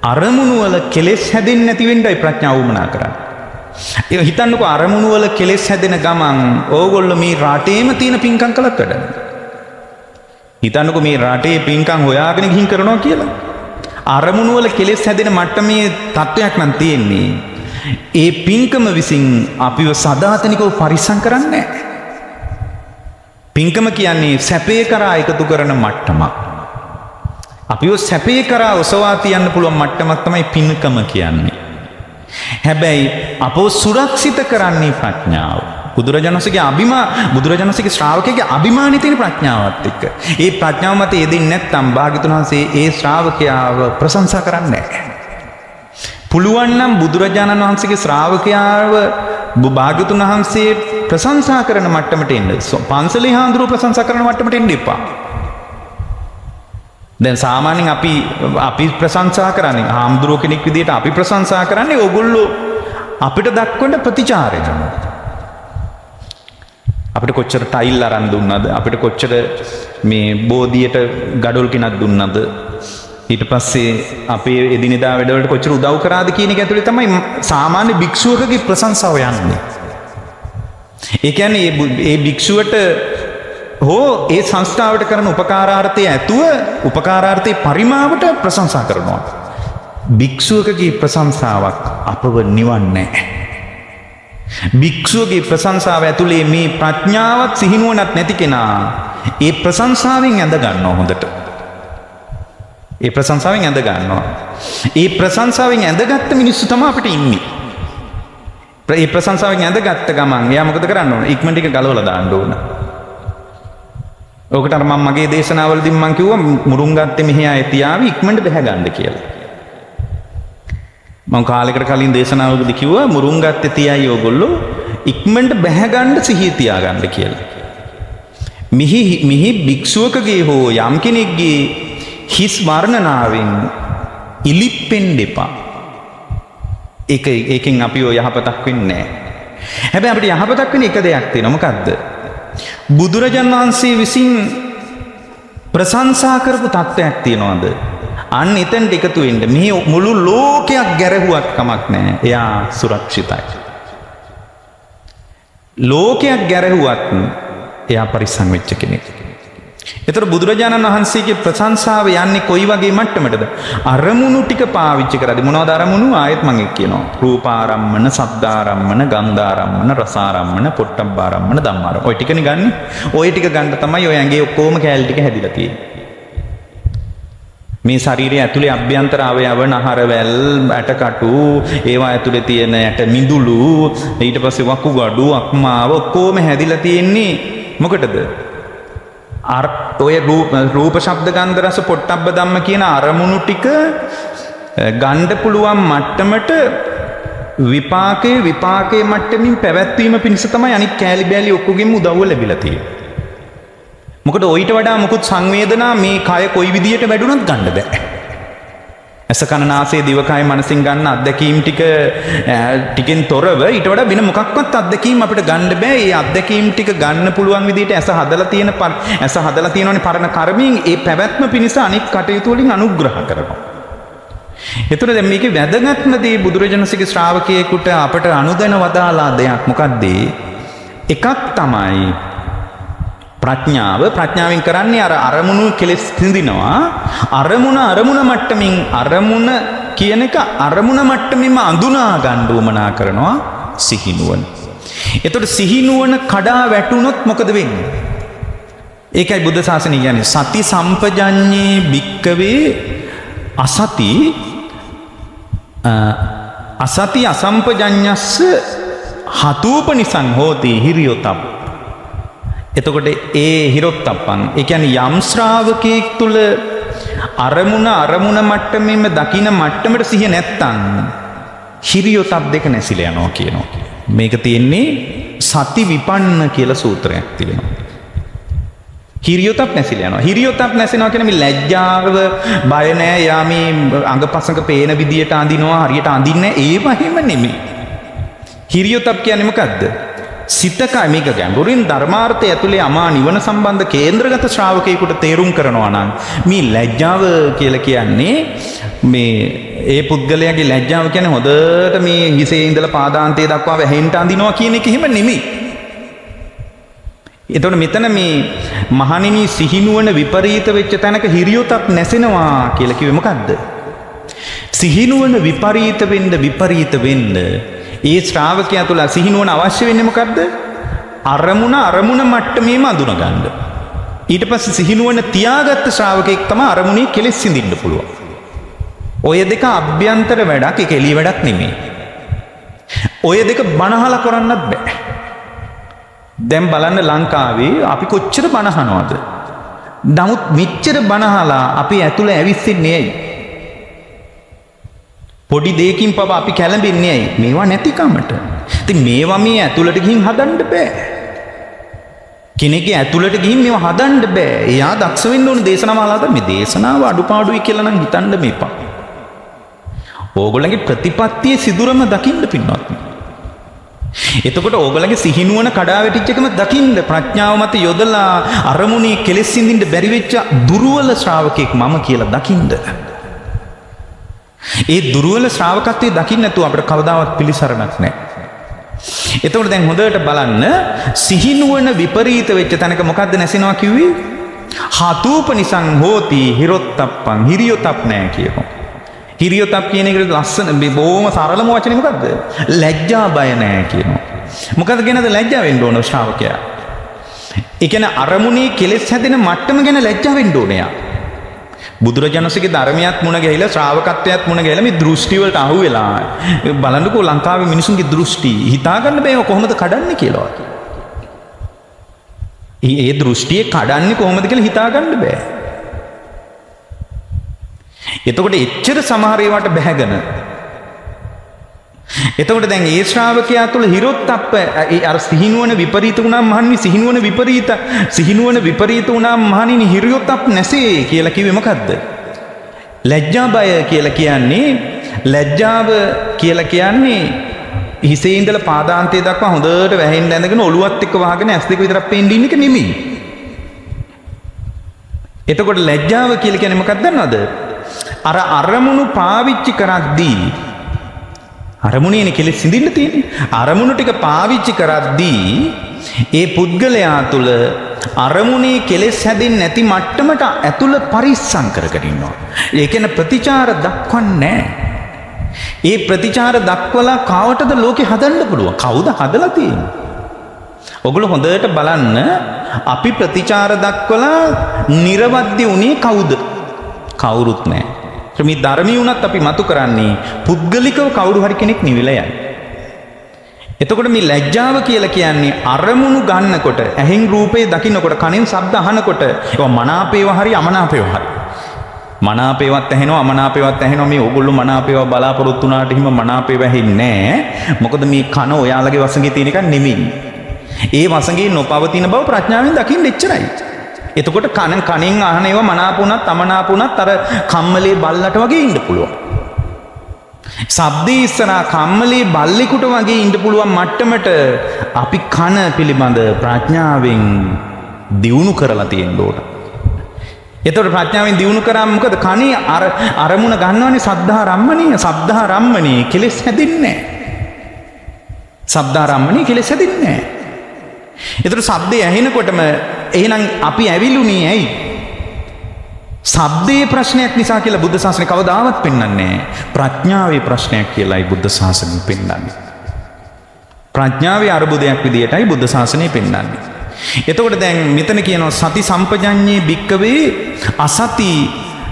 Speaker 1: අරමුණු වල කෙලෙස් හැදෙන්නේ නැති වෙන්නයි ප්‍රඥාව වමනා කරන්නේ. ඒ හිතන්නකෝ අරමුණු වල කෙලෙස් හැදෙන ගමන් ඕගොල්ලෝ මේ රටේම තියෙන පින්කම් කළත් වැඩ. හිතන්නකෝ මේ රටේ පින්කම් හොයාගෙන ගිහින් කරනවා කියලා. අරමුණු වල කෙලෙස් හැදෙන මට්ටමේ තත්වයක් නම් තියෙන්නේ. ඒ පින්කම විසින් අපිව සදාතනිකව පරිස්සම් කරන්නේ නැහැ. පින්කම කියන්නේ සැපේ කරා එකතු කරන මට්ටමක්. අපිව සැපේ කරා ඔසවා තියන්න පුළුවන් මට්ටමක් තමයි පින්කම කියන්නේ. හැබැයි අපව සුරක්ෂිත කරන්නේ ප්‍රඥාව. බුදුරජාණන්සේගේ ශ්‍රාවකයාගේ අභිමානී තියෙන ප්‍රඥාවත් එක්ක. ඒ ප්‍රඥාව මත යෙදෙන්නේ නැත්නම් භාග්‍යතුන් වහන්සේ ඒ ශ්‍රාවකයාව ප්‍රශංසා කරන්නේ නැහැ. පුළුවන් නම් බුදුරජාණන් වහන්සේගේ ශ්‍රාවකයාව භාග්‍යතුන් වහන්සේ ප්‍රශංසා කරන මට්ටමට එන්න. පන්සලේ හාමුදුරුවෝ ප්‍රශංසා කරන මට්ටමට එන්න එපා. දැන් සාමාන්‍යයෙන් අපි ප්‍රශංසා කරන්නේ හාමුදුරුවෝ කෙනෙක් විදිහට අපි ප්‍රශංසා කරන්නේ ඕගොල්ලෝ අපිට දක්වන ප්‍රතිචාරය. අපිට කොච්චර ටයිල් අරන් දුන්නද? අපිට කොච්චර මේ බෝධියට ගඩොල් කිනක් දුන්නද? ඊට පස්සේ අපේ එදිනෙදා වැඩවලට කොච්චර උදව් කරාද කියන එක ඇතුලේ තමයි සාමාන්‍ය භික්ෂුවකගේ ප්‍රශංසාව යන්නේ. ඒ කියන්නේ ඒ භික්ෂුවට හෝ ඒ සංස්ථාවට කරන උපකාරාර්ථයේ ඇතුව උපකාරාර්ථයේ පරිමාවට ප්‍රශංසා කරනවා. භික්ෂුවකගේ ප්‍රශංසාවක් අපව නිවන්නේ නැහැ. භික්ෂුවගේ ප්‍රශංසාව ඇතුලේ මේ ප්‍රඥාවත් සිහිනුවණත් නැති කෙනා ඒ ප්‍රශංසාවෙන් ඇඳ ගන්නවා හොඳට. ඒ ප්‍රශංසාවෙන් ඇඳ ගන්නවා. ඒ ප්‍රශංසාවෙන් ඇඳගත්ත මිනිස්සු තමයි අපිට ඉන්නේ. ඒ ප්‍රශංසාවෙන් ඇඳගත්ත ගමන් එයා මොකද කරන්න ඕන? ඉක්මනට ටික ගලවලා දාන්න ඕන. ඔකට අර මම මගේ දේශනාවලදී මම කිව්වා මුරුංගත්තේ මෙහි ආයේ තියාවි ඉක්මනට බැහැ ගන්න කියලා. මම කාලයකට කලින් දේශනාවකදී කිව්වා මුරුංගත්තේ තියයි ඕගොල්ලෝ ඉක්මනට බැහැ ගන්න සිහිය තියාගන්න කියලා. මිහි භික්ෂුවකගේ හෝ යම් කෙනෙක්ගේ හිස් වර්ණනාවෙන් ඉලිප්පෙන්න එපා. ඒකෙන් අපි ඔය යහපතක් වෙන්නේ නැහැ. හැබැයි අපිට යහපතක් වෙන එක දෙයක් තියෙනවා. මොකද්ද? බුදුරජාන් වහන්සේ විසින් ප්‍රශංසා කරපු තත්ත්වයක් තියනවාද? අන්න එතනට එකතු වෙන්න. මේ මුළු ලෝකයක් ගැරහුවත් කමක් නැහැ. එයා සුරක්ෂිතයි. ලෝකයක් ගැරහුවත් එයා පරිස්සම් වෙච්ච කෙනෙක්. ඒතර බුදුරජාණන් වහන්සේගේ ප්‍රශංසාව යන්නේ කොයි වගේ මට්ටමටද? අරමුණු ටික පාවිච්චි කරද්දී මොනවද අරමුණු? ආයෙත් මම කියනවා. රූපාරම්මන, සද්දාරම්මන, ගන්ධාරම්මන, රසාරම්මන, පොට්ටබ්බාරම්මන, ධම්මාරම්මන. ඔය ටිකනේ ගන්න. ඔය ටික ගන්න තමයි ඔය ඇඟේ ඔක්කොම කැලේ ටික හැදිලා තියෙන්නේ. මේ ශරීරය ඇතුලේ අභ්‍යන්තර අවයව නහරවැල් ඇටකටු ඒවා ඇතුලේ තියෙන ඇට මිදුළු ඊට පස්සේ වකුගඩු අක්මාව ඔක්කොම හැදිලා තියෙන්නේ මොකටද? ඔය රූප ශබ්ද ගන්ධ රස පොට්ටබ්බ ධම්ම කියන අරමුණු ටික ගන්න පුළුවන් මට්ටමට විපාකයේ මට්ටමින් පැවැත්වීම පිණිස තමයි අනිත් කෑලි බෑලි ඔක්කොගෙම උදව්ව ලැබිලා තියෙන්නේ. මොකද ඔయిత වඩා මුකුත් සංවේදනා මේ කය කොයි විදියට වැඩුණත් ගන්න බෑ. ඇස කන නාසය දිවකය මනසින් ගන්න අත්දැකීම් ටිකෙන් තොරව ඊට වඩා වෙන මොකක්වත් අත්දැකීම් අපිට ගන්න බෑ. ඒ අත්දැකීම් ටික ගන්න පුළුවන් විදියට ඇස හදලා තියෙනවනේ පරණ කර්මයෙන් ඒ පැවැත්ම පිණිස අනික් කටයුතු වලින් අනුග්‍රහ කරනවා. එතකොට දැන් මේකේ වැදගත්ම දේ බුදුරජාණන්සේගේ ශ්‍රාවකයෙකුට අපට අනුදැන වදාලා දෙයක් මොකක්ද? එකක් තමයි ප්‍රඥාවෙන් කරන්නේ අර අරමුණු කෙලෙස් සිඳිනවා. අරමුණ මට්ටමින් අරමුණ කියන එක අරමුණ මට්ටමින්ම අඳුනා ගන්න උවමනා කරනවා සිහිනුවන. එතකොට සිහිනුවන කඩා වැටුනොත් මොකද වෙන්නේ? ඒකයි බුද්ධ ශාසනය කියන්නේ සති සම්පජඤ්ඤේ භික්කවේ අසති අසම්පජඤ්ඤස්ස හතූපනිසං හෝති හිරියොතප්. එතකොට ඒ හිරොත්තප්පන් ඒ කියන්නේ යම් ශ්‍රාවකයෙක් තුල අරමුණ මට්ටමෙම දකින මට්ටමට සිහිය නැත්තම් හිරියොතප් දෙක නැසිලා යනවා කියනවා. මේක තියෙන්නේ සති විපන්න කියලා සූත්‍රයක් තියෙනවා. හිරියොතප් නැසිලා යනවා. හිරියොතප් නැසෙනවා කියන්නේ මේ ලැජ්ජාව බය නැහැ. යා මේ අඟපසඟ පේන විදියට අඳිනවා හරියට අඳින්නේ ඒව හැම නෙමෙයි. හිරියොතප් කියන්නේ මොකද්ද? සිතකයි මේක ගැඹුරින් ධර්මාර්ථය ඇතුලේ අමා නිවන සම්බන්ධ කේන්ද්‍රගත ශ්‍රාවකයෙකුට තේරුම් කරනවා නම් මේ ලැජ්ජාව කියලා කියන්නේ මේ ඒ පුද්ගලයාගේ ලැජ්ජාව කියන්නේ හොඳට මේ හිසේ ඉඳලා පාදාන්තයේ දක්වා වැහෙන්න අඳිනවා කියන එක එහෙම නෙමෙයි. එතකොට මෙතන මේ මහණෙනි සිහිනුවන විපරීත වෙච්ච තැනක හිරියොතක් නැසෙනවා කියලා කිව්වේ මොකද්ද? සිහිනුවන විපරීත වෙන්න ඒ ශ්‍රාවකයා තුළ සිහිනුවන අවශ්‍ය වෙන්නේ මොකද්ද? අරමුණ මට්ටමේම අඳුන ගන්න. ඊට පස්සේ සිහිනුවන තියාගත්ත ශ්‍රාවකෙක් තමයි අරමුණේ කෙලෙස් සිඳින්න පුළුවන්. ඔය දෙක අභ්‍යන්තර වැඩක්, ඒක එළිය වැඩක් නෙමෙයි. ඔය දෙක බනහලා කරන්නත් බෑ. දැන් බලන්න ලංකාවේ අපි කොච්චර බනහනවද? නමුත් මෙච්චර බනහලා අපි ඇතුළ ඇවිස්සෙන්නේ ඇයි? පොඩි දෙයකින් පව අපි කැළඹෙන්නේ ඇයි? මේවා නැතිකමට. ඉතින් මේවා මේ ඇතුළට ගිහින් හදන්න බෑ. කෙනෙක්ගේ ඇතුළට ගිහින් මේවා හදන්න බෑ. එයා දක්ෂ වෙන්න ඕන දේශනාව අහලා මේ දේශනාව අඩුපාඩුයි කියලා නම් හිතන්න මේපා. ඕගොල්ලන්ගේ ප්‍රතිපත්තියේ සිදුරම දකින්න පින්වත්. එතකොට ඕගොල්ලන්ගේ සිහිනුවන කඩා වැටිච්ච එකම දකින්න ප්‍රඥාව මත යොදලා අරමුණේ කෙලෙස් සිඳින්න බැරි වෙච්ච දුර්වල ශ්‍රාවකෙක් මම කියලා දකින්න. ඒ දුර්වල ශ්‍රාවකත්වයේ දකින්න නැතුව අපිට කවදාවත් පිළිසරණක් නැහැ. එතකොට දැන් හොඳට බලන්න සිහිනුවන විපරීත වෙච්ච තැනක මොකද්ද නැසෙනවා කිව්වේ? හතූපනිසං හෝති හිරොත්තප්පං හිරියොතප් නැහැ කියනවා. හිරියොතප් කියන එකට ලස්සන බොහොම සරලම වචනේ මොකද්ද? ලැජ්ජා බය නැහැ කියනවා. මොකද කියනද ලැජ්ජා වෙන්න ඕන ශ්‍රාවකයා? ඒ කියන්නේ අරමුණේ කෙලෙස් හැදෙන මට්ටම ගැන ලැජ්ජා වෙන්න ඕනේ යා. බුදුරජාණන්සේගේ ධර්මයක් මුණ ගැහිලා ශ්‍රාවකත්වයක් මුණ ගැහිලා මේ දෘෂ්ටි වලට අහු වෙලා බලන්නකෝ ලංකාවේ මිනිසුන්ගේ දෘෂ්ටි හිතා ගන්න බෑ කොහොමද කඩන්නේ කියලා. ඒ දෘෂ්ටිය කඩන්නේ කොහොමද කියලා හිතා ගන්න බෑ. එතකොට එච්චර සමහර ඒවාට බැහැගෙන එතකොට දැන් ඒ ශ්‍රාවකයා තුළ හිරොත්ප්ප අර සිහිනුවන විපරීත වුණාම මහන්නේ සිහිනුවන විපරීත වුණාම මහණෙනි හිරොත්ප්ප නැසේ කියලා කිව්වේ මොකද්ද? ලැජ්ජා බය කියලා කියන්නේ ලැජ්ජාව කියලා කියන්නේ හිසේ ඉඳලා පාදාන්තය දක්වා හොඳට වැහෙන්න ඇඳගෙන ඔළුවත් එක්ක වහගෙන ඇස් දෙක විතරක් පේන්න ඉන්න එක නෙමෙයි. එතකොට ලැජ්ජාව කියලා කියන්නේ මොකක්ද දන්නවද? අර අරමුණු පාවිච්චි කරද්දී අරමුණේනේ කෙලෙස් සිඳින්න තියෙන්නේ. අරමුණු ටික පාවිච්චි කරද්දී ඒ පුද්ගලයා තුළ අරමුණේ කෙලෙස් හැදෙන්නේ නැති මට්ටමට ඇතුළ පරිස්සම් කරගෙන ඉන්නවා. ඒ කියන්නේ ප්‍රතිචාර දක්වන්නේ නැහැ. ඒ ප්‍රතිචාර දක්වලා කාවටද ලෝකේ හදන්න පුළුවන්? කවුද හදලා තියෙන්නේ? ඔගොල්ලෝ හොඳට බලන්න අපි ප්‍රතිචාර දක්වලා නිර්වද්‍ය උනේ කවුද? කවුරුත් නැහැ. මේ ධර්මී වුණත් අපි මතු කරන්නේ පුද්ගලිකව කවුරු හරි කෙනෙක් නිවිලා යයි. එතකොට මේ ලැජ්ජාව කියලා කියන්නේ අරමුණු ගන්නකොට, ඇහෙන් රූපේ දකින්නකොට, කනෙන් ශබ්ද අහනකොට ඒවා මනාපේවා හරි අමනාපේවා හරි. මනාපේවත් ඇහෙනවා, අමනාපේවත් ඇහෙනවා. මේ ඕගොල්ලෝ මනාපේවා බලාපොරොත්තු වුණාට හිම මනාපේවා ඇහෙන්නේ නැහැ. මොකද මේ කන ඔයාලගේ වසඟේ තියෙන එක නෙමෙයි. ඒ වසඟේ නොපවතින බව ප්‍රඥාවෙන් දකින්න එච්චරයි. එතකොට කණෙන් අහන ඒවා මනාප වුණත් අමනාප වුණත් අර කම්මලේ බල්ලට වගේ ඉන්න පුළුවන්. ශබ්දේ ඉස්සරහා කම්මලේ බල්ලෙකුට වගේ ඉන්න පුළුවන් මට්ටමට අපි කන පිළිබඳ ප්‍රඥාවෙන් දියුණු කරලා තියෙන්න ඕන. එතකොට ප්‍රඥාවෙන් දියුණු කරාම මොකද? කනේ අරමුණ ගන්නවනේ සද්ධා රම්මණී කෙලෙස් හැදෙන්නේ නැහැ. සද්ධා රම්මණී කෙලෙස් හැදෙන්නේ නැහැ. එතකොට ශබ්දේ ඇහෙනකොටම එහෙනම් අපි ඇවිලුනේ ඇයි? ශබ්දේ ප්‍රශ්නයක් නිසා කියලා බුද්ධ ශාසනය කවදාවත් පෙන්වන්නේ නැහැ. ප්‍රඥාවේ ප්‍රශ්නයක් කියලායි බුද්ධ ශාසනය පෙන්වන්නේ. ප්‍රඥාවේ අරුබුදයක් විදියටයි බුද්ධ ශාසනය පෙන්වන්නේ. එතකොට දැන් මෙතන කියනවා සති සම්පජඤ්ඤේ භික්කවේ අසති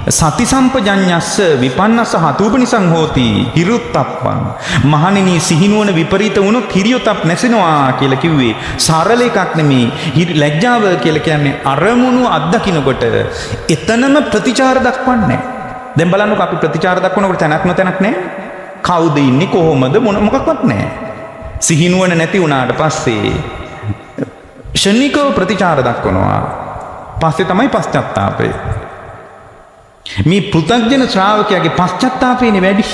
Speaker 1: සති සම්පජඤ්ඤස්ස විපන්නස හතුපනිසං හෝති හිරුත්තප්පං. මහණෙනි සිහිනුවන විපරීත වුණොත් හිරියොතප් නැසෙනවා කියලා කිව්වේ සරල එකක් නෙමෙයි. ලැජ්ජාව කියලා කියන්නේ අරමුණු අත්දකින්නකොට එතනම ප්‍රතිචාර දක්වන්නේ. දැන් බලන්නකෝ අපි ප්‍රතිචාර දක්වනකොට තැනක් නොතැනක් නැහැ. කවුද ඉන්නේ කොහොමද මොකක්වත් නැහැ. සිහිනුවන නැති වුණාට පස්සේ ශනිකව ප්‍රතිචාර දක්වනවා. පස්සේ තමයි පශ්චාත්තාපය. මේ පෘථග්ජන ශ්‍රාවකයාගේ පශ්චාත්තාපයනේ වැඩි.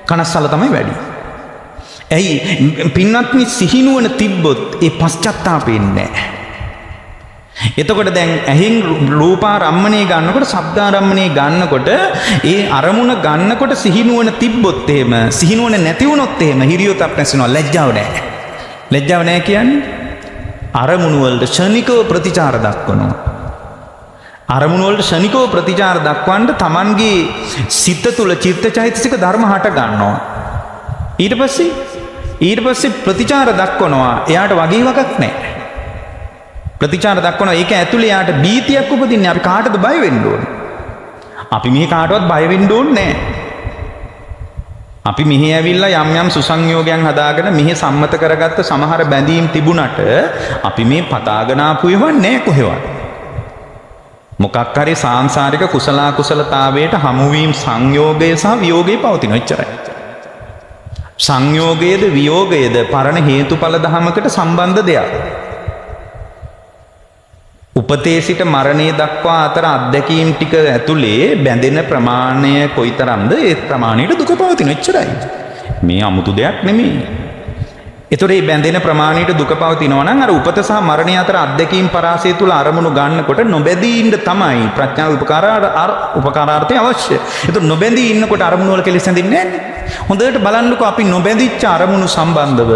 Speaker 1: කනස්සල තමයි වැඩි. ඇයි පින්වත්නි සිහිනුවන තිබ්බොත් ඒ පශ්චාත්තාපෙන්නේ නැහැ. එතකොට දැන් ඇහෙන් රූපාරම්මණය ගන්නකොට, ශබ්දාරම්මණය ගන්නකොට, ඒ අරමුණ ගන්නකොට සිහිනුවන තිබ්බොත් එහෙම, සිහිනුවන නැති වුණොත් එහෙම හිරියොතක් නැසෙනවා. ලැජ්ජාව නැහැ. ලැජ්ජාව නැහැ කියන්නේ අරමුණු වලට ශනිකව ප්‍රතිචාර දක්වනවා. අරමුණු වලට ශනිකව ප්‍රතිචාර දක්වන්න තමන්ගේ සිත තුළ චිත්තචෛතසික ධර්ම හට ගන්නවා. ඊට පස්සේ ප්‍රතිචාර දක්වනවා. එයාට වගේ වගක් නැහැ. ප්‍රතිචාර දක්වනවා. ඒක ඇතුලේ එයාට බීතියක් උපදින්නේ. අපි කාටද බය වෙන්න ඕනේ? අපි මෙහි කාටවත් බය වෙන්න ඕනේ නැහැ. අපි මෙහි ඇවිල්ලා යම් සුසංයෝගයන් හදාගෙන මෙහි සම්මත කරගත්ත සමහර බැඳීම් තිබුණට අපි මේ පතාගෙන ආපු ඒවා නැහැ කොහෙවත්. මොකක් හරි සාංශාරික කුසලතාවයට හමුවීම සංයෝගය සහ වියෝගය පවතින එච්චරයි. සංයෝගයේද වියෝගයේද පරණ හේතුඵල ධමයකට සම්බන්ධ දෙයක්. උපතේ සිට මරණය දක්වා අතර අත්දැකීම් ටික ඇතුලේ බැඳෙන ප්‍රමාණය කොයිතරම්ද ඒ ප්‍රමාණයට දුක පවතින එච්චරයි. මේ 아무තු දෙයක් නෙමෙයි. ඒතොර මේ බැඳෙන ප්‍රමාණයට දුක පවතිනවා නම් අර උපත සහ මරණය අතර අත්දැකීම් පරාසය තුල අරමුණු ගන්නකොට නොබැඳී ඉන්න තමයි ප්‍රඥාව උපකාරාර්ථය අවශ්‍ය. ඒතොර නොබැඳී ඉන්නකොට අරමුණු වල කෙලෙස් හැදින්නේ නැහැ. හොඳට බලන්නකෝ අපි නොබැඳිච්ච අරමුණු සම්බන්ධව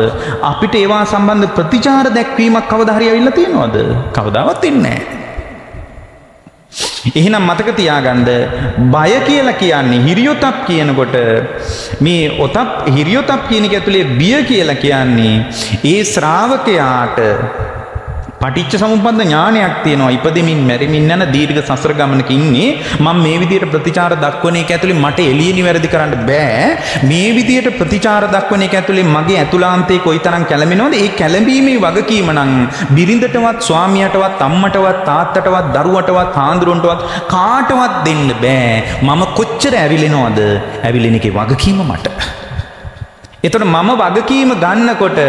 Speaker 1: අපිට ඒවා සම්බන්ධ ප්‍රතිචාර දැක්වීමක් කවදා හරි ඇවිල්ලා තියෙනවද? කවදාවත් ඉන්නේ නැහැ. එහෙනම් මතක තියාගන්න බය කියලා කියන්නේ හිරියොතප් කියනකොට මේ හිරියොතප් කියන එක ඇතුලේ බිය කියලා කියන්නේ ඒ ශ්‍රාවකයාට පටිච්ච සමුප්පන්න ඥානයක් තියෙනවා. ඉපදෙමින් මැරෙමින් යන දීර්ඝ සසර ගමනක ඉන්නේ. මම මේ විදියට ප්‍රතිචාර දක්වන එක ඇතුලේ මට එළිය නිවැරදි කරන්න බෑ. මේ විදියට ප්‍රතිචාර දක්වන එක ඇතුලේ මගේ ඇතුළාන්තයේ කොයිතරම් කැළඹෙනවද? ඒ කැළඹීමේ වගකීම නම් බිරිඳටවත්, ස්වාමියාටවත්, අම්මටවත්, තාත්තටවත්, දරුවටවත්, හාමුදුරන්ටවත් කාටවත් දෙන්න බෑ. මම කොච්චර ඇවිලෙනවද? ඇවිලෙන එකේ වගකීම මට. එතකොට මම වගකීම ගන්නකොට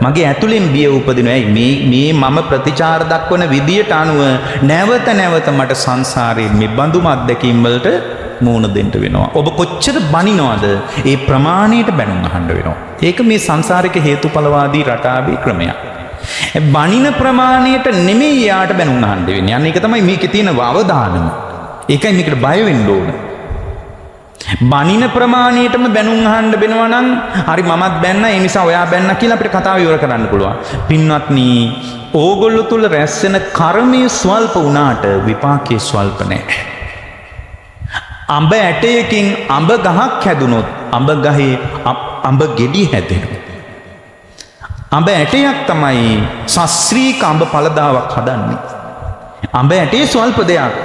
Speaker 1: මගේ ඇතුලෙන් බිය උපදිනවා. මේ මම ප්‍රතිචාර දක්වන විදියට අනුව නැවත නැවත මට සංසාරයේ මේ බඳුම අත්දැකීම් වලට මූණ දෙන්න වෙනවා. ඔබ කොච්චර බනිනවද? ඒ ප්‍රමාණයට බැනුම් අහන්න වෙනවා. ඒක මේ සංසාරික හේතුඵලවාදී රටාවේ ක්‍රමයක්. බනින ප්‍රමාණයට නෙමෙයි යාට බැනුම් අහන්න වෙන්නේ. අන්න ඒක තමයි මේකේ තියෙන අවදානම. ඒකයි මේකට බය වෙන්න ඕන. බනින ප්‍රමාණයටම බැනුම් අහන්න වෙනවා නම් හරි මමත් බැන්න ඒ නිසා ඔයා බැන්න කියලා අපිට කතාව ඉවර කරන්න පුළුවන්. පින්වත්නි, ඕගොල්ලෝ තුල රැස් වෙන කර්මයේ ස්වල්ප වුණාට විපාකයේ ස්වල්ප නැහැ. අඹ ඇටයකින් අඹ ගහක් හැදුනොත් අඹ ගහේ අඹ ගෙඩි හැදෙනවා. අඹ ඇටයක් තමයි ශාස්ත්‍රීය අඹ පළදාවක් හදන්නේ. අඹ ඇටේ ස්වල්ප දෙයක්.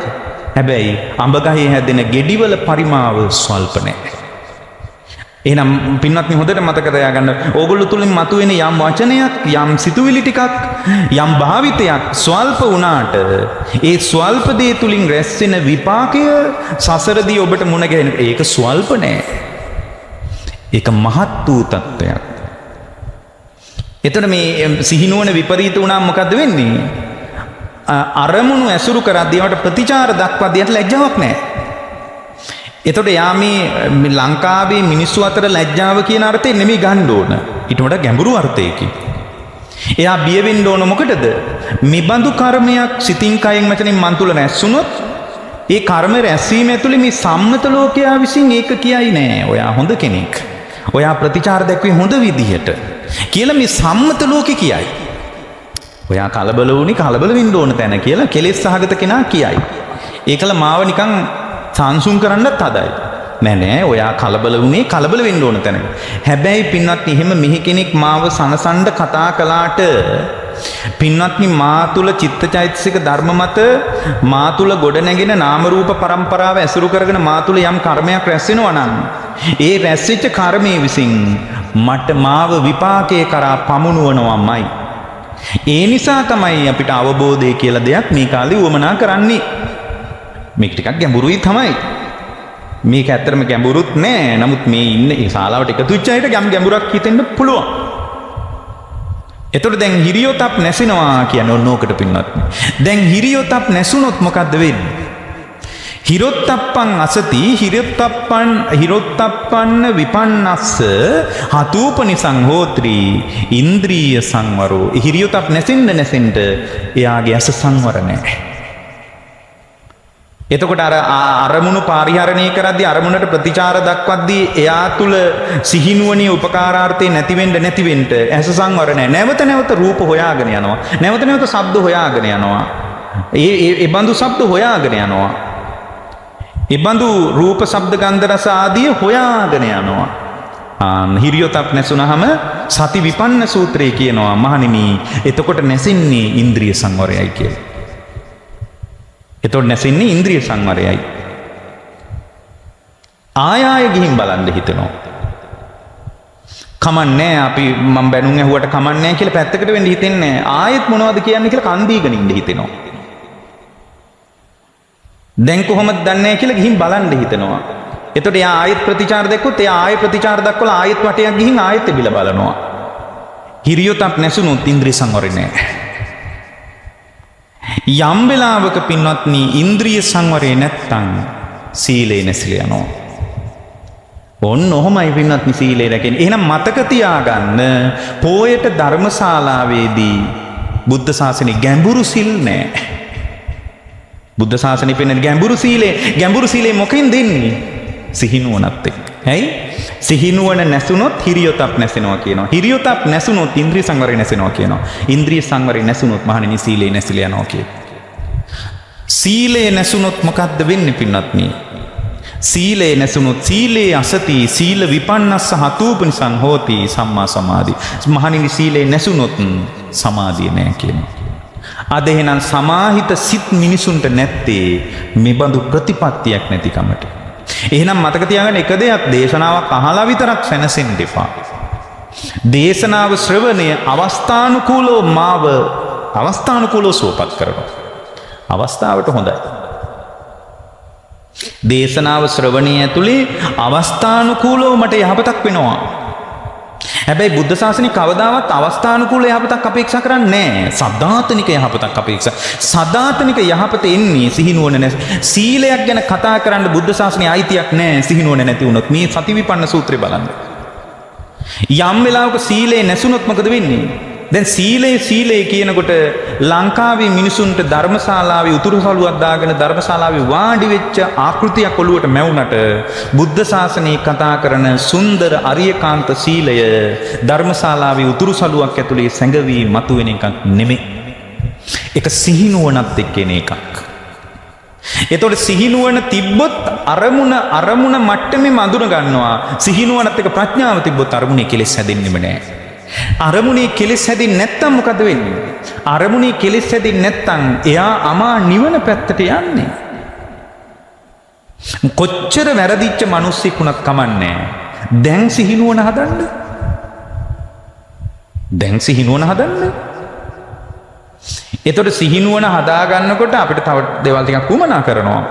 Speaker 1: හැබැයි අඹ ගහේ හැදෙන ගෙඩිවල පරිමාව ස්වල්ප නැහැ. එහෙනම් පින්වත්නි හොඳට මතක තියාගන්න, ඕගොල්ලෝ තුලින් මතුවෙන යම් වචනයක්, යම් සිතුවිලි ටිකක්, යම් භාවිතයක් ස්වල්ප වුණාට ඒ ස්වල්ප දේ තුලින් රැස් වෙන විපාකය සසරදී ඔබට මුණ ගැහෙන ඒක ස්වල්ප නෑ. ඒක මහත් වූ තත්ත්වයක්. එතන මේ සිහිනුවන විපරීත වුණාම මොකද්ද වෙන්නේ? අරමුණු ඇසුරු කරද්දී ඒවට ප්‍රතිචාර දක්වද්දී යට ලැජ්ජාවක් නැහැ. එතකොට යා මේ ලංකාවේ මිනිස්සු අතර ලැජ්ජාව කියන අර්ථයෙන් නෙමෙයි ගන්න ඕන. ඊට වඩා ගැඹුරු අර්ථයකින්. එයා බිය වෙන්න ඕන මොකටද? මෙබඳු කර්මයක් සිතින් කයෙන් වචනින් මන් තුල රැස්ුණොත් ඒ කර්ම රැස්වීම ඇතුලේ මේ සම්මත ලෝකයා විසින් ඒක කියයි නෑ. ඔයා හොඳ කෙනෙක්. ඔයා ප්‍රතිචාර දැක්වේ හොඳ විදිහට කියලා මේ සම්මත ලෝකේ කියයි. ඔයා කලබල වුණේ කලබල වෙන්න ඕන තැන කියලා කෙලෙස් සහගත කෙනා කියයි. ඒකල මාව නිකන් සංසුන් කරන්නත් හදයි. නෑ ඔයා කලබල වුණේ කලබල වෙන්න ඕන තැන. හැබැයි පින්වත්නි එහෙම මෙහි කෙනෙක් මාව සනසන්න කතා කළාට පින්වත්නි මා තුල චිත්තචෛතසික ධර්ම මත මා තුල ගොඩනැගෙන නාම රූප පරම්පරාව ඇසුරු කරගෙන මා තුල යම් කර්මයක් රැස් වෙනවා නම් ඒ රැස්වෙච්ච කර්මයේ විසින් මට මාව විපාකයේ කරා පමුණුවනවාමයි. ඒ නිසා තමයි අපිට අවබෝධය කියලා දෙයක් මේ කාලේ උවමනා කරන්නේ. මේක ටිකක් ගැඹුරුයි තමයි. මේක ඇත්තටම ගැඹුරුත් නෑ. නමුත් මේ ඉන්න ඒ ශාලාවට එකතු වෙච්ච අයට ගැඹුරක් හිතෙන්න පුළුවන්. එතකොට දැන් හිරියොතප් නැසිනවා කියන්නේ ඕනෝකට පින්නත්. දැන් හිරියොතප් නැසුනොත් මොකද්ද වෙන්නේ? හිරොත්තප්පං අසති හිරොත්තප්පන්න විපන්නස්ස හතූපනිසං හෝත්‍රි ඉන්ද්‍රිය සංවරෝ. හිරියොතප් නැසෙන්න එයාගේ අස සංවර නැහැ. එතකොට අරමුණු පරිහරණය කරද්දී අරමුණට ප්‍රතිචාර දක්වද්දී එයා තුල සිහිනුවණේ උපකාරාර්ථේ නැති වෙන්න ඇස සංවර නැහැ. නැවත නැවත රූප හොයාගෙන යනවා. නැවත නැවත ශබ්ද හොයාගෙන යනවා. ඒ බඳු ශබ්ද හොයාගෙන යනවා. ඒ බඳු රූප ශබ්ද ගන්ධ රස ආදී හොයාගෙන යනවා. හිරියොතප් නැසුනහම සති විපන්න සූත්‍රයේ කියනවා මහණෙනි එතකොට නැසින්නේ ඉන්ද්‍රිය සංවරයයි කියලා. එතකොට නැසින්නේ ඉන්ද්‍රිය සංවරයයි. ආය ගිහින් බලන්න හිතෙනවා. කමන්නේ අපි මම බැනුම් ඇහුවට කමන්නේ කියලා පැත්තකට වෙන්න හිතෙන්නේ නැහැ. ආයෙත් මොනවද කියන්නේ කියලා කන් දීගෙන ඉන්න හිතෙනවා. දැන් කොහොමද දන්නේ කියලා ගිහින් බලන්න හිතෙනවා. එතකොට එයා ආයෙත් ප්‍රතිචාර දැක්කොත් එයා ආයෙ ප්‍රතිචාර දක්වලා ආයෙත් වටයක් ගිහින් ආයෙත් එබිලා බලනවා. හිරියොතප් නැසුනොත් ඉන්ද්‍රිය සංවරේ නැහැ. යම් වෙලාවක පින්වත්නි ඉන්ද්‍රිය සංවරේ නැත්තම් සීලේ නැසිලා යනවා. ඔන්න ඔහොමයි පින්වත්නි සීලේ රැකෙන්නේ. එහෙනම් මතක තියාගන්න පොයට ධර්මශාලාවේදී බුද්ධ ශාසනේ ගැඹුරු සිල් නැහැ. බුද්ධ ශාසනේ පෙන්වන ගැඹුරු සීලේ මොකෙන් දෙන්නේ? සිහිනුවණත් එක්ක. ඇයි? සිහිනුවණ නැසුනොත් හිරියොතප් නැසෙනවා කියනවා. හිරියොතප් නැසුනොත් ඉන්ද්‍රිය සංවරය නැසෙනවා කියනවා. ඉන්ද්‍රිය සංවරය නැසුනොත් මහණෙනි සීලේ නැසිලා යනවා කියනවා. සීලේ නැසුනොත් මොකද්ද වෙන්නේ පින්වත්නි? සීලේ නැසුනොත් සීලේ අසති සීල විපන්නස්ස හතූපනිසං හෝති සම්මා සමාධි. මහණෙනි සීලේ නැසුනොත් සමාධිය නැහැ කියනවා. අද එහෙනම් සමාහිත සිත් මිනිසුන්ට නැත්තේ මෙබඳු ප්‍රතිපත්තියක් නැතිකමට. එහෙනම් මතක තියාගන්න එක දෙයක් දේශනාවක් අහලා විතරක් සැනසෙන්න එපා. දේශනාව ශ්‍රවණය අවස්ථානුකූලව මාව අවස්ථානුකූලව සුවපත් කරනවා. අවස්ථාවට හොඳයි. දේශනාව ශ්‍රවණය ඇතුලේ අවස්ථානුකූලව මට යහපතක් වෙනවා. හැබැයි බුද්ධ ශාසනය කවදාවත් අවස්ථානුකූල යහපතක් අපේක්ෂා කරන්නේ නැහැ. සදාතනික යහපතක් අපේක්ෂා. සදාතනික යහපත එන්නේ සිහිනුවණ නැස. සීලයක් ගැන කතා කරන්න බුද්ධ ශාසනයේ අයිතියක් නැහැ සිහිනුවණ නැති වුණොත්. මේ සතිවිපන්න සූත්‍රය බලන්න. යම් වෙලාවක සීලේ නැසුනොත් මොකද වෙන්නේ? දැන් සීලේ කියනකොට ලංකාවේ මිනිසුන්ට ධර්මශාලාවේ උතුරු සළුවක් දාගෙන ධර්මශාලාවේ වාඩි වෙච්ච ආකෘතියක් ඔළුවට මැවුනට බුද්ධ ශාසනයේ කතා කරන සුන්දර අරියකාන්ත සීලය ධර්මශාලාවේ උතුරු සළුවක් ඇතුලේ සැඟවී මතුවෙන එකක් නෙමෙයි. ඒක සිහිනුවණත් එක්ක එන එකක්. එතකොට සිහිනුවණ තිබ්බොත් අරමුණ මට්ටමේ මඳුන ගන්නවා. සිහිනුවණත් එක්ක ප්‍රඥාව තිබ්බොත් අරමුණේ කෙලෙස් හැදෙන්නෙම නැහැ. අරමුණේ කෙලෙස් හැදින් නැත්තම් මොකද වෙන්නේ? අරමුණේ කෙලෙස් හැදින් නැත්තම් එයා අමා නිවන පැත්තට යන්නේ. කොච්චර වැරදිච්ච මිනිස්සෙක් වුණත් කමන්නේ. දැන් සිහිනුවණ හදන්න. එතකොට සිහිනුවණ හදා ගන්නකොට අපිට තව දේවල් ටිකක් උමනා කරනවා.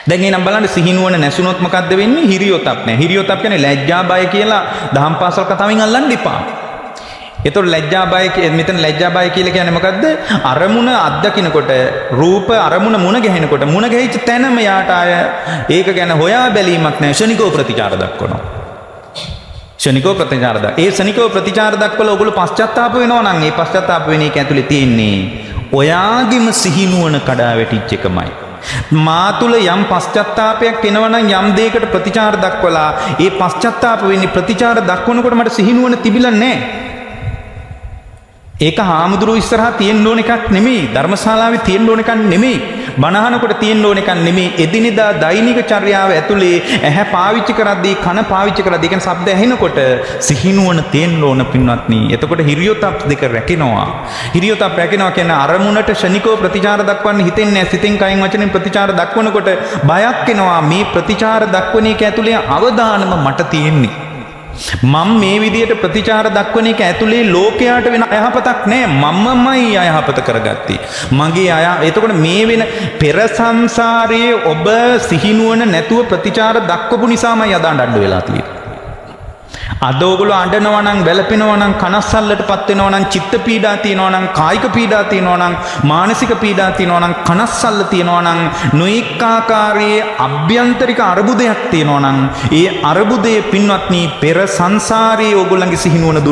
Speaker 1: දැන් එනම් බලන්න සිහිනුවණ නැසුනොත් මොකද්ද වෙන්නේ? හිරියොතප් නැහැ. හිරියොතප් කියන්නේ ලැජ්ජා බය කියලා දහම් පාසල් කතාවෙන් අල්ලන්න එපා. ඒතකොට ලැජ්ජා බය මෙතන ලැජ්ජා බය කියලා කියන්නේ මොකද්ද? අරමුණ අත්දකින්නකොට රූප අරමුණ මුණ ගැහෙනකොට මුණ ගැහිච්ච තැනම යාට ආය ඒක ගැන හොයා බැලීමක් නැහැ. ශනිකෝ ප්‍රතිචාර දක්වනවා. ඒ ශනිකෝ ප්‍රතිචාර දක්වලා ඔයගොල්ලෝ පශ්චාත්තාප වෙනවා නම් ඒ පශ්චාත්තාප වෙන එක ඇතුලේ තියෙන්නේ ඔයාගේම සිහිනුවණ කඩා වැටිච්ච එකමයි. මා තුල යම් පශ්චාත්තාපයක් එනවනම් යම් දෙයකට ප්‍රතිචාර දක්වලා ඒ පශ්චාත්තාප වෙන්නේ ප්‍රතිචාර දක්වනකොට මට සිහිනුවණ තිබිලා නැහැ. ඒක හාමුදුරුවෝ ඉස්සරහා තියෙන්න ඕන එකක් නෙමෙයි. ධර්මශාලාවේ තියෙන්න ඕන එකක් නෙමෙයි. බණහනකොට තියෙන්න ඕන එකක් නෙමෙයි. එදිනෙදා දෛනික චර්යාව ඇතුලේ ඇහැ පාවිච්චි කරද්දී කන පාවිච්චි කරද්දී කියන ශබ්ද ඇහෙනකොට සිහිනුවණ තියෙන්න ඕන පින්වත්නි. එතකොට හිරියොතප් දෙක රැකෙනවා. හිරියොතප් රැකෙනවා කියන්නේ අරමුණට ශනිකව ප්‍රතිචාර දක්වන්න හිතෙන්නේ නැහැ. සිතෙන් කයින් වචනෙන් ප්‍රතිචාර දක්වනකොට බයක් එනවා. මේ ප්‍රතිචාර දක්වන එක ඇතුලේ අවදානම මට තියෙන්නේ. මම මේ විදියට ප්‍රතිචාර දක්වන එක ඇතුලේ ලෝකයට වෙන අයහපතක් නෑ. මමමයි අයහපත කරගත්තේ. මගේ එතකොට මේ වෙන පෙර සංසාරයේ ඔබ සිහිනුවණ නැතුව ප්‍රතිචාර දක්වපු නිසාමයි අද අඬන්න වෙලා තියෙන්නේ. අද ඔයගොල්ලෝ අඬනවා නම් වැළපෙනවා නම් කනස්සල්ලටපත් වෙනවා නම් චිත්ත පීඩා තියෙනවා නම් කායික පීඩා තියෙනවා නම් මානසික පීඩා තියෙනවා නම් කනස්සල්ල තියෙනවා නම් නොඑක ආකාරයේ අභ්‍යන්තරික අරුබුදයක් තියෙනවා නම් ඒ අරුබුදේ පින්වත්නි පෙර සංසාරයේ ඔයගොල්ලන්ගේ සිහිනුවණ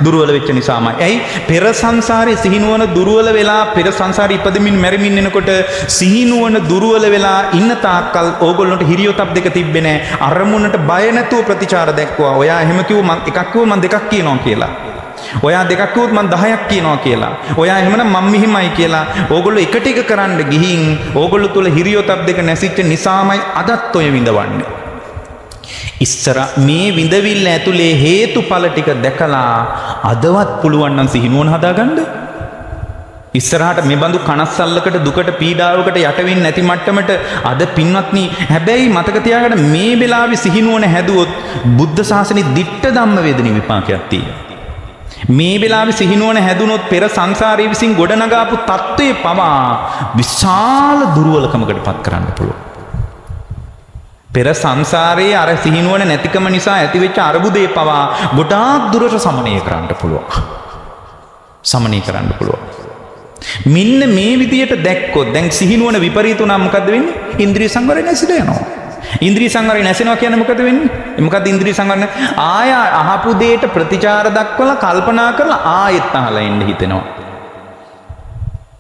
Speaker 1: දුර්වල වෙච්ච නිසාමයි. ඇයි? පෙර සංසාරයේ සිහිනුවණ දුර්වල වෙලා පෙර සංසාරේ ඉපදෙමින් මැරෙමින් එනකොට සිහිනුවණ දුර්වල වෙලා ඉන්න තාක්කල් ඔයගොල්ලන්ට හිරියොතප් දෙක තිබ්බේ නැහැ. අරමුණට බය නැතුව ප්‍රතිචාර දැක්වුවා. ඔයා එහෙම කිව්ව මං එකක් කිව්ව මං දෙකක් කියනවා කියලා. ඔයා දෙකක් කිව්වොත් මං 10ක් කියනවා කියලා. ඔයා එහෙමනම් මං මෙහිමයි කියලා. ඕගොල්ලෝ එකට එක කරන්න ගිහින් ඕගොල්ලෝ තුල හිරියොතප් දෙක නැසිච්ච නිසාමයි අදත් ඔය විඳවන්නේ. ඉස්සර මේ විඳවිල්ල ඇතුලේ හේතුඵල ටික දැකලා අදවත් පුළුවන් නම් සිහිනුවණ හදාගන්න. ඉස්සරහට මේ බඳු කනස්සල්ලකට දුකට පීඩාවකට යට වෙන්නේ නැති මට්ටමට අද පින්වත්නි හැබැයි මතක තියාගන්න මේ වෙලාවේ සිහිනුවණ හැදුවොත් බුද්ධ ශාසනේ දිට්ඨ ධම්ම වේදනි විපාකයක් තියෙනවා. මේ වෙලාවේ සිහිනුවණ හැදුනොත් පෙර සංසාරයේ විසින් ගොඩනගාපු தત્ත්වයේ පවා විශාල දුර්වලකමකට පත් කරන්න පුළුවන්. පෙර සංසාරයේ අර සිහිනුවණ නැතිකම නිසා ඇතිවෙච්ච අරුබුදේ පවා ගොඩාක් දුරට සමනය කරන්න පුළුවන්. මෙන්න මේ විදියට දැක්කොත් දැන් සිහිනුවණ විපරීත වුණා මොකද්ද වෙන්නේ? ඉන්ද්‍රිය සංවරය නැසිට යනවා. ඉන්ද්‍රිය සංවරය නැසෙනවා කියන්නේ මොකද වෙන්නේ? මොකද්ද ඉන්ද්‍රිය සංවරය? ආය අහපු දෙයට ප්‍රතිචාර දක්වලා කල්පනා කරලා ආයෙත් අහලා ඉන්න හිතෙනවා.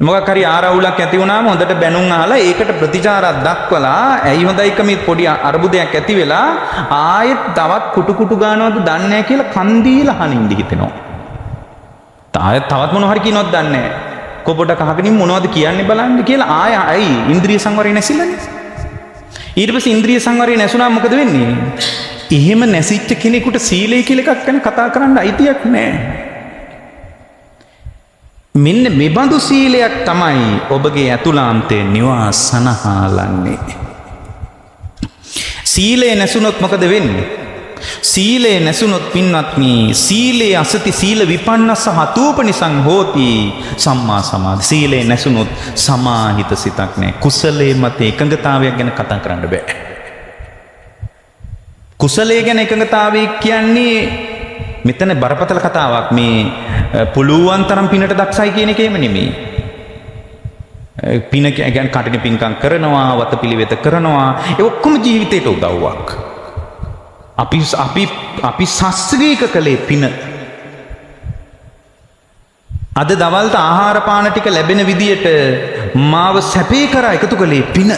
Speaker 1: මොකක් හරි ආරවුලක් ඇති වුණාම හොඳට බැනුම් අහලා ඒකට ප්‍රතිචාරයක් දක්වලා ඇයි හොඳයි කමේ පොඩි අරුබුදයක් ඇති වෙලා ආයෙත් තවත් කුටු ගන්නවද දන්නේ නැහැ කියලා කන් දීලා අහනින්න හිතෙනවා. තවත් මොනවා හරි කියනවද දන්නේ නැහැ. කොපොඩක් අහගෙන මොනවද කියන්නේ බලන්න කියලා ආයි ඉන්ද්‍රිය සංවරය නැසිලානේ. ඊට පස්සේ ඉන්ද්‍රිය සංවරය නැසුණාම මොකද වෙන්නේ? එහෙම නැසිච්ච කෙනෙකුට සීලය කියලා එකක් ගැන කතා කරන්න අයිතියක් නැහැ. මෙන්න මෙබඳු සීලයක් තමයි ඔබගේ ඇතුළාන්තේ නිවා සනහාලන්නේ. සීලේ නැසුනොත් මොකද වෙන්නේ? සීලේ නැසුනොත් පින්වත්නි සීලේ අසති සීල විපන්නස්ස හතූපනිසං හෝති සම්මා සමාධි. සීලේ නැසුනොත් සමාහිත සිතක් නැහැ. කුසලයේ මත එකඟතාවයක් ගැන කතා කරන්න බෑ. කුසලයේ ගැන එකඟතාවය කියන්නේ මෙතන බරපතල කතාවක්. මේ පුළුවන් තරම් පිනට දක්ෂයි කියන එකේම නෙමෙයි. පින කියන්නේ කටින පින්කම් කරනවා, වතපිලිවෙත කරනවා. ඒ ඔක්කොම ජීවිතේට උදව්වක්. අපි ශාස්ත්‍රීය කලේ පින. අද දවල්ට ආහාර පාන ටික ලැබෙන විදියට මාව සැපේ කරා එකතු කලේ පින.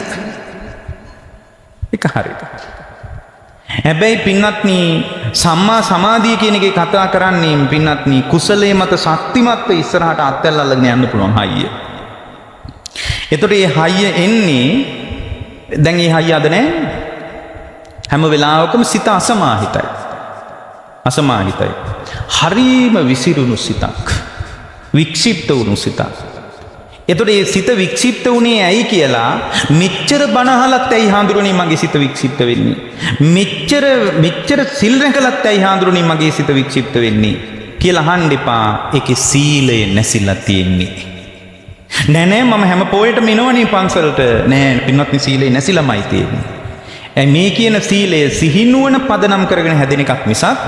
Speaker 1: ඒක හරියට. හැබැයි පින්වත්නි සම්මා සමාධිය කියන එකේ කතා කරන්නේ පින්වත්නි කුසලයේ මත ශක්තිමත්ව ඉස්සරහට අත්හැරලා අල්ලගෙන යන්න පුළුවන් හයිය. එතකොට මේ හයිය එන්නේ දැන් මේ හයිය අද නැහැ. හැම වෙලාවකම සිත අසමාහිතයි. අසමාහිතයි. හරීම විසිරුණු සිතක්. වික්ෂිප්ත වුණු සිතක්. එතකොට මේ සිත වික්ෂිප්ත වුණේ ඇයි කියලා මෙච්චර බනහලත් ඇයි හාඳුරුනේ මගේ සිත වික්ෂිප්ත වෙන්නේ? මෙච්චර සිල් රැකලත් ඇයි හාඳුරුනේ මගේ සිත වික්ෂිප්ත වෙන්නේ කියලා අහන්න එපා. ඒකේ සීලය නැසිලා තියෙන්නේ. නෑ මම හැම පොයටම එනවනේ පන්සලට. නෑ පින්වත්නි සීලය නැසිලාමයි තියෙන්නේ. මේ කියන සීලය සිහිනුවන පදනම් කරගෙන හැදෙන එකක් මිසක්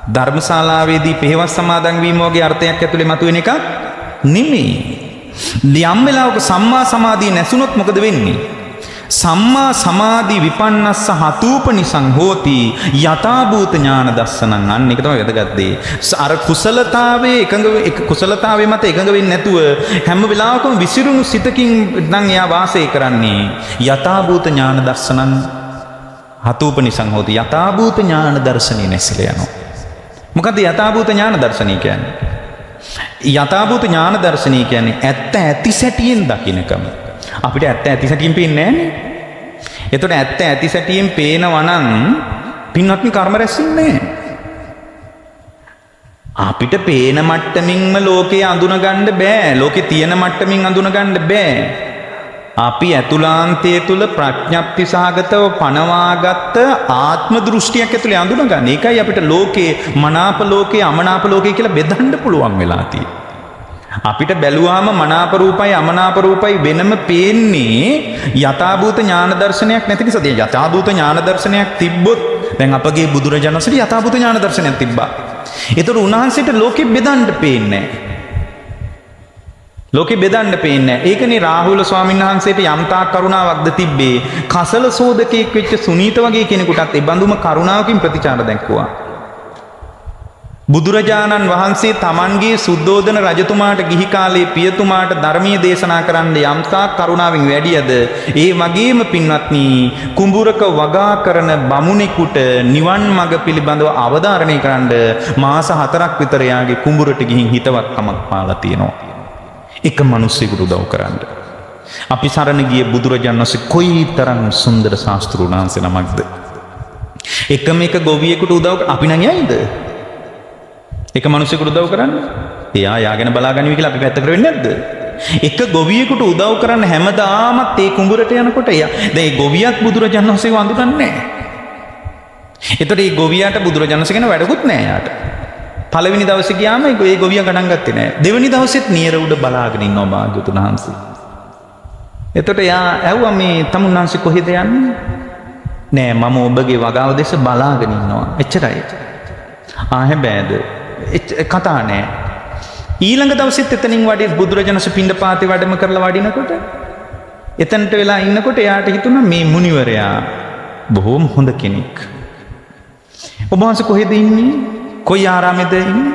Speaker 1: ධර්මශාලාවේදී පෙහෙවස් සමාදන් වීම වගේ අර්ථයක් ඇතුලේ මතුවෙන එකක් නෙමෙයි. යම් වෙලාවක සම්මා සමාධිය නැසුනොත් මොකද වෙන්නේ? සම්මා සමාධි විපන්නස්ස හතූපනිසං හෝති යථාභූත ඥාන දස්සනං. අන්න ඒක තමයි වැදගත් දේ. අර කුසලතාවේ මත එකඟ වෙන්නේ නැතුව හැම වෙලාවකම විසිරුණු සිතකින් නම් එයා වාසය කරන්නේ. යථාභූත ඥාන දස්සනං හතූපනිසං හෝති. යථාභූත ඥාන දර්ශනේ නැසිලා යනවා. මොකද යථාභූත ඥාන දර්ශනේ කියන්නේ? යථාභූත ඥාන දර්ශනේ කියන්නේ ඇත්ත ඇති සැටියෙන් දකින්නකම. අපිට ඇත්ත ඇති සැටියෙන් පේන්නේ නැහනේ. එතකොට ඇත්ත ඇති සැටියෙන් පේනවා නම් පින්වත්නි කර්ම රැස් වෙන්නේ නැහැ. අපිට පේන මට්ටමින්ම ලෝකේ අඳුන ගන්න බෑ. ලෝකේ තියෙන මට්ටමින් අඳුන ගන්න බෑ. අපි ඇතුළාන්තයේ තුල ප්‍රඥප්ති සහගතව පනවාගත්ත ආත්ම දෘෂ්ටියක් ඇතුලේ අඳුන ගන්න. ඒකයි අපිට ලෝකේ මනාප ලෝකේ අමනාප ලෝකේ කියලා බෙදන්න පුළුවන් වෙලා තියෙන්නේ. අපිට බැලුවාම මනාප රූපයි අමනාප රූපයි වෙනම පේන්නේ යථාභූත ඥාන දර්ශනයක් නැති නිසා. දැන් යථාභූත ඥාන දර්ශනයක් තිබ්බොත් දැන් අපගේ බුදුරජාණන් වහන්සේ යථාභූත ඥාන දර්ශනයක් තිබ්බා. ඒතර උන්වහන්සේට ලෝකෙ බෙදන්න පේන්නේ නැහැ. ලෝකෙ බෙදන්න පේන්නේ නැහැ. ඒකනේ රාහුල ස්වාමීන් වහන්සේට යම්තාක් කරුණාවක්ද තිබ්බේ. කසල සෝදකෙක් වෙච්ච සුනීත වගේ කෙනෙකුටත් ඒ බඳුම කරුණාවකින් ප්‍රතිචාර දැක්වුවා. බුදුරජාණන් වහන්සේ තමන්ගේ සුද්ධෝදන රජතුමාට ගිහි කාලේ පියතුමාට ධර්මීය දේශනා කරන්න යම්තාක් කරුණාවෙන් වැඩියද ඒ වගේම පින්වත්නි කුඹුරක වගා කරන බමුණෙකුට නිවන් මඟ පිළිබඳව අවධාරණය කරන්න මාස 4ක් විතර යාගේ කුඹුරට ගිහින් හිතවත්කමක් පාලා තියෙනවා. එක මිනිස්සෙකුට උදව් කරන්න. අපි සරණ ගිය බුදුරජාණන් වහන්සේ කොයිතරම් සුන්දර ශාස්ත්‍රූන් වහන්සේ නමක්ද? එකම එක ගොවියෙකුට උදව් අපි නම් යයිද? එක මිනිසෙකුට උදව් කරන්න. එයා යාගෙන බලාගනිවි කියලා අපි පැත්තකට වෙන්නේ නැද්ද? එක ගොවියෙකුට උදව් කරන්න හැමදාමත් ඒ කුඹුරට යනකොට එයා දැන් ඒ ගොවියක් බුදුරජාණන් වහන්සේව අඳුරන්නේ නැහැ. එතකොට මේ ගොවියාට බුදුරජාණන් වහන්සේ ගැන වැඩකුත් නැහැ යාට. පළවෙනි දවසේ ගියාම ඒ ගොවියා ගණන් ගත්තේ නැහැ. දෙවෙනි දවසෙත් නියර උඩ බලාගෙන ඉන්නවා භාග්‍යවතුන් වහන්සේ. එතකොට එයා ඇහුවා මේ තමුන්වහන්සේ කොහෙද යන්නේ? නෑ මම ඔබගේ වගාව දෙස බලාගෙන ඉන්නවා. එච්චරයි. හැබැයිද කතා නෑ. ඊළඟ දවසෙත් එතනින් වඩි බුදුරජාණන් වහන්සේ පිණ්ඩපාතේ වැඩම කරලා වඩිනකොට එතනට වෙලා ඉන්නකොට එයාට හිතුණා මේ මුනිවරයා බොහොම හොඳ කෙනෙක්. ඔබ වහන්සේ කොහෙද ඉන්නේ? කොයි ආරාමෙද ඉන්නේ?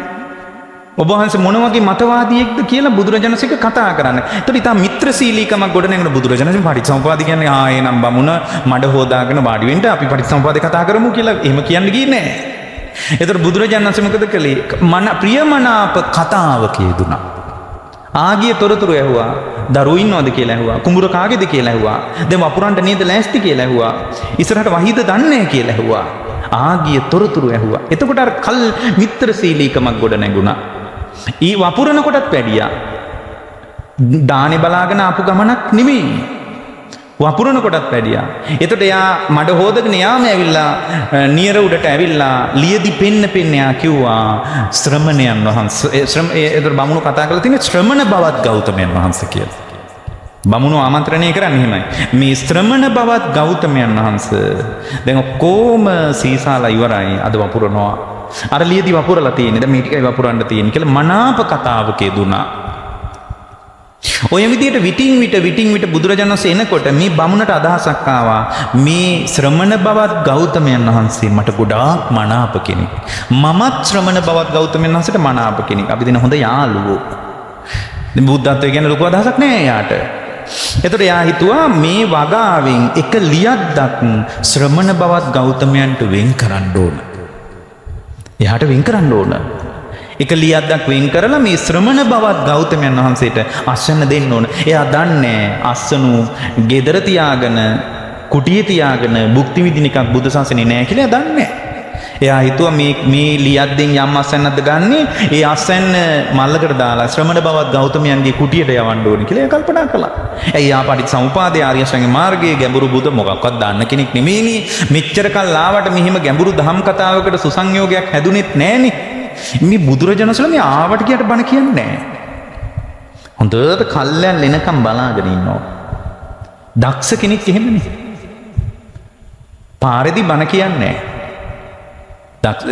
Speaker 1: ඔබ වහන්සේ මොන වගේ මතවාදියෙක්ද කියලා බුදුරජාණන් වහන්සේ කතා කරන්නේ. ඒතකොට ඉතින් මිත්‍රශීලීකමක් ගොඩනගෙන බුදුරජාණන් වහන්සේ පටිච්චසමුප්පාද කියන්නේ එනම් බමුණ මඩ හොදාගෙන වාඩි වෙන්න අපි පටිච්චසමුප්පාදේ කතා කරමු කියලා එහෙම කියන්න ගියේ නෑ. ඒතර බුදුරජාණන් වහන්සේ මොකද කළේ? ප්‍රියමනාප කතාවක යෙදුණා. ආගිය තොරතුරු ඇහුවා. දරුවෝ ඉන්නවද කියලා ඇහුවා. කුඹුර කාගේද කියලා ඇහුවා. දැන් වපුරන්ට නේද ලෑස්ති කියලා ඇහුවා. ඉස්සරහට වහිද දන්නේ කියලා ඇහුවා. ආගිය තොරතුරු ඇහුවා. එතකොට අර කල් මිත්‍රශීලීකමක් ගොඩ නැගුණා. ඊ වපුරන කොටත් වැඩියා. දානේ බලාගෙන ආපු ගමනක් නෙමෙයි. වපුරන කොටත් වැඩියා. එතකොට එයා මඩ හොදගෙන යාම ඇවිල්ලා නියර උඩට ඇවිල්ලා ලියදි පෙන්න එයා කිව්වා ශ්‍රමණයන් වහන්සේ එතකොට බමුණු කතා කරලා තියෙන්නේ ශ්‍රමණ බවත් ගෞතමයන් වහන්සේ කියලා. බමුණු ආමන්ත්‍රණය කරන්නේ එහෙමයි. මේ ශ්‍රමණ බවත් ගෞතමයන් වහන්සේ දැන් ඔක්කොම සීසාලා ඉවරයි අද වපුරනවා. අර ලියදි වපුරලා තියෙන්නේ. දැන් මේ ටිකයි වපුරන්න තියෙන්නේ කියලා මනාප කතාවක යෙදුනා. ඔය විදිහට විටින් විට බුදුරජාණන් වහන්සේ එනකොට මේ බමුණට අදහසක් ආවා මේ ශ්‍රමණ බවත් ගෞතමයන් වහන්සේ මට ගොඩාක් මනාප කෙනෙක්. මමත් ශ්‍රමණ බවත් ගෞතමයන් වහන්සේට මනාප කෙනෙක්. අපි දෙන හොඳ යාළුවෝ. දැන් බුද්ධත්වයේ ගැන ලොකු අදහසක් නැහැ යාට. එතකොට එයා හිතුවා මේ වගාවෙන් එක ලියද්දක් ශ්‍රමණ බවත් ගෞතමයන්ට වෙන් කරන්න ඕන. එයාට වෙන් කරන්න ඕන. එක ලියද්දක් වෙන් කරලා මේ ශ්‍රමණ බවත් ගෞතමයන් වහන්සේට අස්සන්න දෙන්න ඕන. එයා දන්නේ අස්සනු ගෙදර තියාගෙන කුටියේ තියාගෙන භුක්ති විඳින එකක් බුදු සසුනේ නෑ කියලා එයා දන්නේ. එයා හිතුවා මේ ලියද්දෙන් යම් අස්සන්නක්ද ගන්නෙ ඒ අස්සන්න මල්ලකට දාලා ශ්‍රමණ බවත් ගෞතමයන්ගේ කුටියට යවන්න ඕනේ කියලා එයා කල්පනා කළා. ඇයි යා පටිච්චසමුපාදයේ ආර්ය අෂ්ටාංගික මාර්ගයේ ගැඹුරු බුදු මොකක්වත් දන්න කෙනෙක් නෙමෙයිනේ. මෙච්චර කල් ආවට මෙහිම ගැඹුරු දහම් කතාවකට සුසංයෝගයක් හැදුනෙත් නෑනේ. මේ බුදුරජාණන් වහන්සේ මේ ආවට කියට බණ කියන්නේ නැහැ. හොඳට කල්යන් එනකම් බලාගෙන ඉන්නවා. දක්ෂ කෙනෙක් එහෙමනේ. පාරේදී බණ කියන්නේ නැහැ.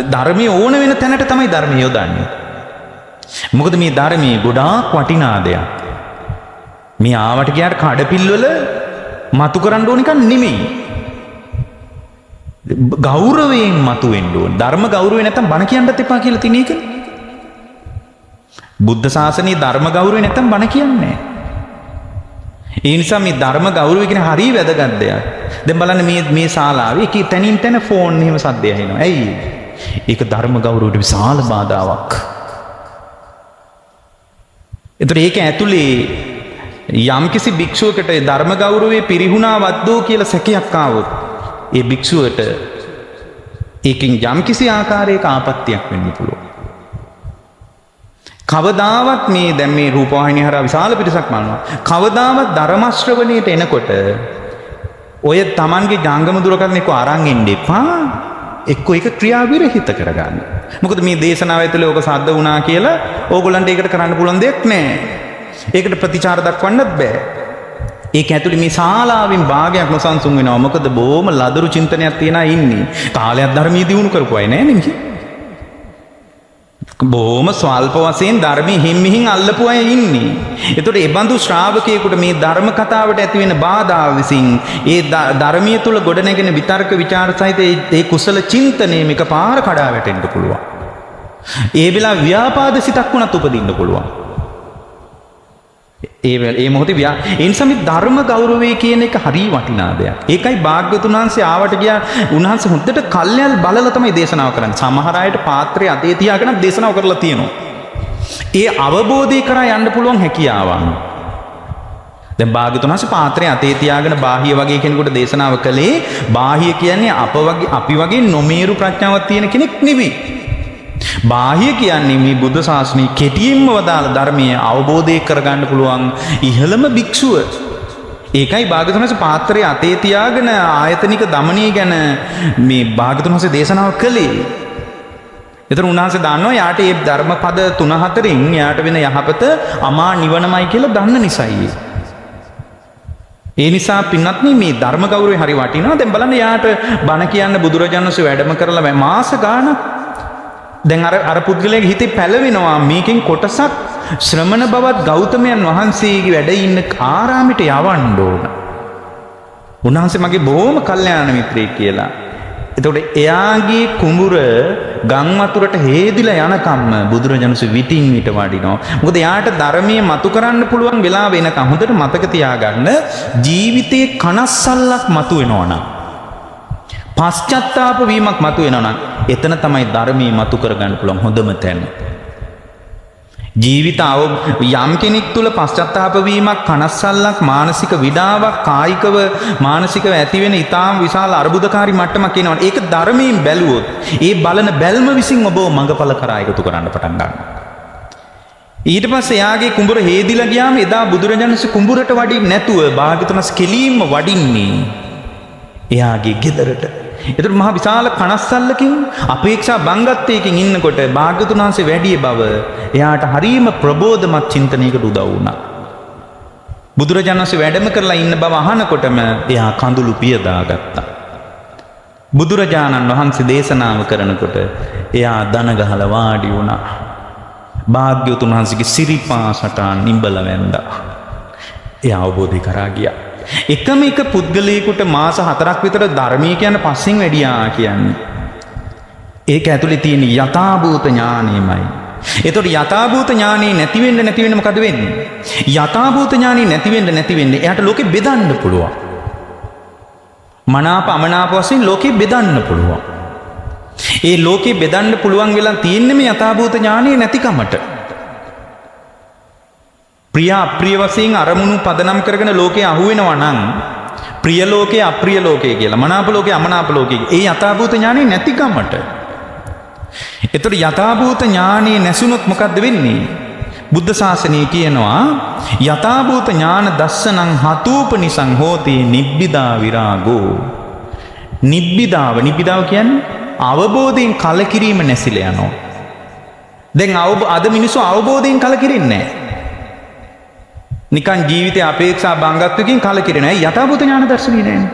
Speaker 1: ධර්මයේ ඕන වෙන තැනට තමයි ධර්මය යොදන්නේ. මොකද මේ ධර්මයේ ගොඩාක් වටිනා දෙයක්. මේ ආවට කියට කඩපිල්වල මතු කරන්න ඕන එකක් නෙමෙයි. ගෞරවයෙන් මතු වෙන්න ඕන. ධර්ම ගෞරවය නැත්තම් බණ කියන්නත් එපා කියලා තියෙන එක. බුද්ධ ශාසනයේ ධර්ම ගෞරවය නැත්තම් බණ කියන්නේ නැහැ. ඒ නිසා මේ ධර්ම ගෞරවය කියන හරිය වැදගත් දෙයක්. දැන් බලන්න මේ ශාලාවේ එක තැනින් තැන ෆෝන් එහෙම සද්දය ඇහෙනවා. ඇයි? ඒක ධර්ම ගෞරවයට විශාල බාධාවක්. ඒතර ඒක ඇතුලේ යම්කිසි භික්ෂුවකට ධර්ම ගෞරවයේ පිරිහුණාවද්දෝ කියලා සැකයක් ආවොත් ඒ භික්ෂුවට ඒකෙන් යම්කිසි ආකාරයක ආපත්‍යක් වෙන්න පුළුවන්. කවදාවත් මේ දැන් මේ රූපවාහිනිය හරහා විශාල පිරිසක් බලනවා. කවදාවත් ධර්ම ශ්‍රවණයට එනකොට ඔය Tamanගේ ජංගම දුරකථන එක්ක අරන් එන්න එපා. එක්ක ඒක ක්‍රියාවිරහිත කරගන්න. මොකද මේ දේශනාව ඇතුලේ ඕක සද්ද වුණා කියලා ඕගොල්ලන්ට ඒකට කරන්න පුළුවන් දෙයක් නැහැ. ඒකට ප්‍රතිචාර දක්වන්නත් බෑ. ඒක ඇතුලේ මේ ශාලාවෙන් භාගයක් නොසන්සුන් වෙනවා. මොකද බොහොම ලදරු චින්තනයක් තියනා ඉන්නේ. කාලයක් ධර්මයේ දියුණු කරපු අය නෑ නේ. බොහොම ස්වල්ප වශයෙන් ධර්මයේ හිම්මිහින් අල්ලපු අය ඉන්නේ. ඒතකොට ඒ බඳු ශ්‍රාවකයෙකුට මේ ධර්ම කතාවට ඇති වෙන බාධා විසින් ඒ ධර්මයේ තුල ගොඩනැගෙන විතර්ක විචාර සහිත ඒ කුසල චින්තනය මේක පාර කඩා වැටෙන්න පුළුවන්. ඒ වෙලාව ව්‍යාපාද සිතක් වුණත් උපදින්න පුළුවන්. ඒ මොහොතේ ඒ නිසා මේ ධර්ම ගෞරවය කියන එක හරිය වටිනා දෙයක්. ඒකයි භාග්‍යවතුන් වහන්සේ ආවට ගියා උන්වහන්සේ හොද්දට කල්යල් බලලා තමයි දේශනාව කරන්නේ. සමහර අයට පාත්‍රය අතේ තියාගෙන දේශනාව කරලා තියෙනවා. ඒ අවබෝධය කරා යන්න පුළුවන් හැකියාවන්. දැන් භාග්‍යවතුන් වහන්සේ පාත්‍රය අතේ තියාගෙන බාහිය වගේ කෙනෙකුට දේශනාව කළේ බාහිය කියන්නේ අපි වගේ නොමේරු ප්‍රඥාවක් තියෙන කෙනෙක් නෙවෙයි. බාහිය කියන්නේ මේ බුද්ධ ශාසනයේ කෙටියෙන්ම වදාළ ධර්මයේ අවබෝධය කරගන්න පුළුවන් ඉහළම භික්ෂුව. ඒකයි භාග්‍යවතුන් වහන්සේ පාත්‍රය අතේ තියාගෙන ආයතනික දමනය ගැන මේ භාග්‍යවතුන් වහන්සේ දේශනාව කළේ. ඒතර උන්වහන්සේ දන්නවා යාට මේ ධර්මපද 3-4න් යාට වෙන යහපත අමා නිවනමයි කියලා දන්න නිසායි. ඒ නිසා පින්වත්නි මේ ධර්ම ගෞරවය හරි වටිනවා. දැන් බලන්න යාට බණ කියන්න බුදුරජාණන් වහන්සේ වැඩම කරලා මාස ගාණක් දැන් අර පුද්ගලයාගේ හිතේ පැලවෙනවා මේකෙන් කොටසක් ශ්‍රමණ බවත් ගෞතමයන් වහන්සේගේ වැඩ ඉන්න ආරාමයට යවන්න ඕන. උන්වහන්සේ මගේ බොහොම කල්යාණ මිත්‍රයෙක් කියලා. එතකොට එයාගේ කුඹුර ගම් වතුරට හේදිලා යනකම්ම බුදුරජාණන් වහන්සේ විටින් විට වඩිනවා. මොකද එයාට ධර්මයේ මතු කරන්න පුළුවන් වෙලාව වෙනකම් හොඳට මතක තියාගන්න ජීවිතේ කනස්සල්ලක් මතු වෙනවා නම් පශ්චත්තාප වීමක් මතු වෙනවා නම් එතන තමයි ධර්මයේ මතු කරගන්න පුළුවන් හොඳම තැන. ජීවිත යම් කෙනෙක් තුළ පශ්චත්තාප වීමක් කනස්සල්ලක් මානසික විඩාවක් කායිකව මානසිකව ඇති වෙන ඊටාම් විශාල අර්බුදකාරී මට්ටමක් එනවා. ඒක ධර්මයෙන් බැලුවොත් ඒ බලන බැල්ම විසින් ඔබව මඟඵල කරා එකතු කරන්න පටන් ගන්නවා. ඊට පස්සේ එයාගේ කුඹුර හේදිලා ගියාම එදා බුදුරජාණන් වහන්සේ කුඹුරට වඩින්නේ නැතුව භාග්‍යවතුන් වහන්සේ කෙලින්ම වඩින්නේ එයාගේ ගෙදරට. ඒතර මහා විශාල කනස්සල්ලකින් අපේක්ෂා බංගත්වයකින් ඉන්නකොට භාග්‍යවතුන් වහන්සේ වැඩි බව එයාට හරීම ප්‍රබෝධමත් චින්තනයකට උදව් වුණා. බුදුරජාණන් වහන්සේ වැඩම කරලා ඉන්න බව අහනකොටම එයා කඳුළු පියදාගත්තා. බුදුරජාණන් වහන්සේ දේශනාව කරනකොට එයා දන ගහලා වාඩි වුණා. භාග්‍යවතුන් වහන්සේගේ සිරිපා සටහන් නිඹල වැන්දා. එයා අවබෝධය කරා ගියා. එකම එක පුද්ගලයෙකුට මාස 4ක් විතර ධර්මීය කියන පස්සෙන් වැඩියා කියන්නේ. ඒක ඇතුලේ තියෙන යථාභූත ඥානෙමයි. ඒතකොට යථාභූත ඥානෙ නැති වෙන්න මොකද වෙන්නේ? යථාභූත ඥානෙ නැති වෙන්න එයාට ලෝකෙ බෙදන්න පුළුවන්. මනාප අමනාප වශයෙන් ලෝකෙ බෙදන්න පුළුවන්. ඒ ලෝකෙ බෙදන්න පුළුවන් වෙලා තියෙන්නේ මේ යථාභූත ඥානෙ නැතිකමට. ප්‍රිය අප්‍රිය වශයෙන් අරමුණු පදනම් කරගෙන ලෝකේ අහුවෙනවා නම් ප්‍රිය ලෝකේ අප්‍රිය ලෝකේ කියලා මනාප ලෝකේ අමනාප ලෝකේ ඒ යථාභූත ඥානෙ නැතිකමට. ඒතකොට යථාභූත ඥානෙ නැසුනොත් මොකද්ද වෙන්නේ? බුද්ධ ශාසනය කියනවා යථාභූත ඥාන දස්සනං හතූපනිසං හෝති නිබ්බිදා විරාගෝ. නිබ්බිදාව කියන්නේ අවබෝධයෙන් කලකිරීම නැසිලා යනවා. දැන් අද මිනිස්සු අවබෝධයෙන් කලකිරින්නේ නැහැ. නිකන් ජීවිතේ අපේක්ෂා බංගත්වකින් කලකිරෙන. ඇයි යථාභූත ඥාන දර්ශනය නැන්නේ?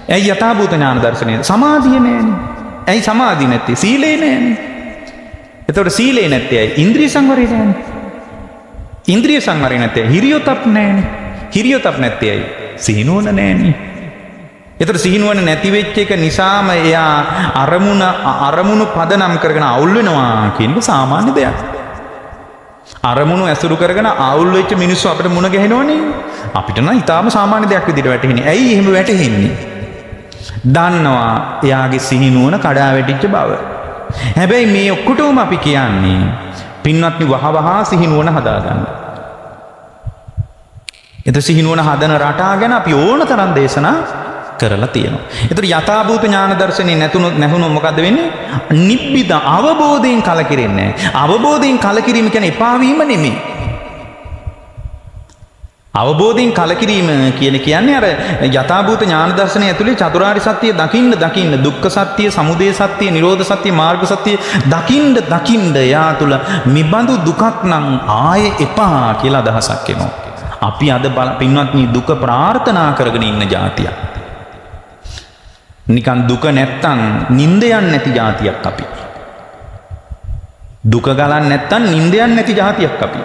Speaker 1: ඇයි යථාභූත ඥාන දර්ශනය? සමාධිය නැන්නේ. ඇයි සමාධිය නැත්තේ? සීලේ නැන්නේ. එතකොට සීලේ නැත්තේ ඇයි? ඉන්ද්‍රිය සංවරය නැන්නේ. ඉන්ද්‍රිය සංවරය නැත්තේ හිරියොතප් නැන්නේ. හිරියොතප් නැත්තේ ඇයි? සිහිනුවන නැන්නේ. එතකොට සිහිනුවන නැති වෙච්ච එක නිසාම එයා අරමුණු පදනම් කරගෙන අවුල් වෙනවා කියන එක සාමාන්‍ය දෙයක්. අරමුණු ඇසුරු කරගෙන අවුල් වෙච්ච මිනිස්සු අපිට මුණ ගැහෙනවනේ. අපිට නම් ඊටාම සාමාන්‍ය දෙයක් විදිහට වැටහෙන්නේ. ඇයි එහෙම වැටහෙන්නේ? දන්නවා එයාගේ සිහිනුවන කඩා වැටිච්ච බව. හැබැයි මේ ඔක්කොටම අපි කියන්නේ පින්වත්නි වහවහා සිහිනුවන හදාගන්න. එතකොට සිහිනුවන හදන රටා ගැන අපි ඕන තරම් දේශනා කරලා තියෙනවා. ඒතර යථාභූත ඥාන දර්ශනේ නැහුනොත් මොකද්ද වෙන්නේ? නිබ්බිදා අවබෝධයෙන් කලකිරෙන්නේ නැහැ. අවබෝධයෙන් කලකිරීම කියන්නේ එපා වීම නෙමෙයි. අවබෝධයෙන් කලකිරීම කියන්නේ අර යථාභූත ඥාන දර්ශනය ඇතුලේ චතුරාර්ය සත්‍ය දකින්න දුක්ඛ සත්‍ය, සමුදය සත්‍ය, නිරෝධ සත්‍ය, මාර්ග සත්‍ය දකින්න යා තුල මිබඳු දුකක් නම් ආයේ එපා කියලා අදහසක් එනවා. අපි අද පින්වත්නි දුක ප්‍රාර්ථනා කරගෙන ඉන්න જાතියක්. නිකන් දුක නැත්තම් නිින්ද යන්නේ නැති જાතියක් අපි. දුක ගලන්නේ නැත්තම් නිින්ද යන්නේ නැති જાතියක් අපි.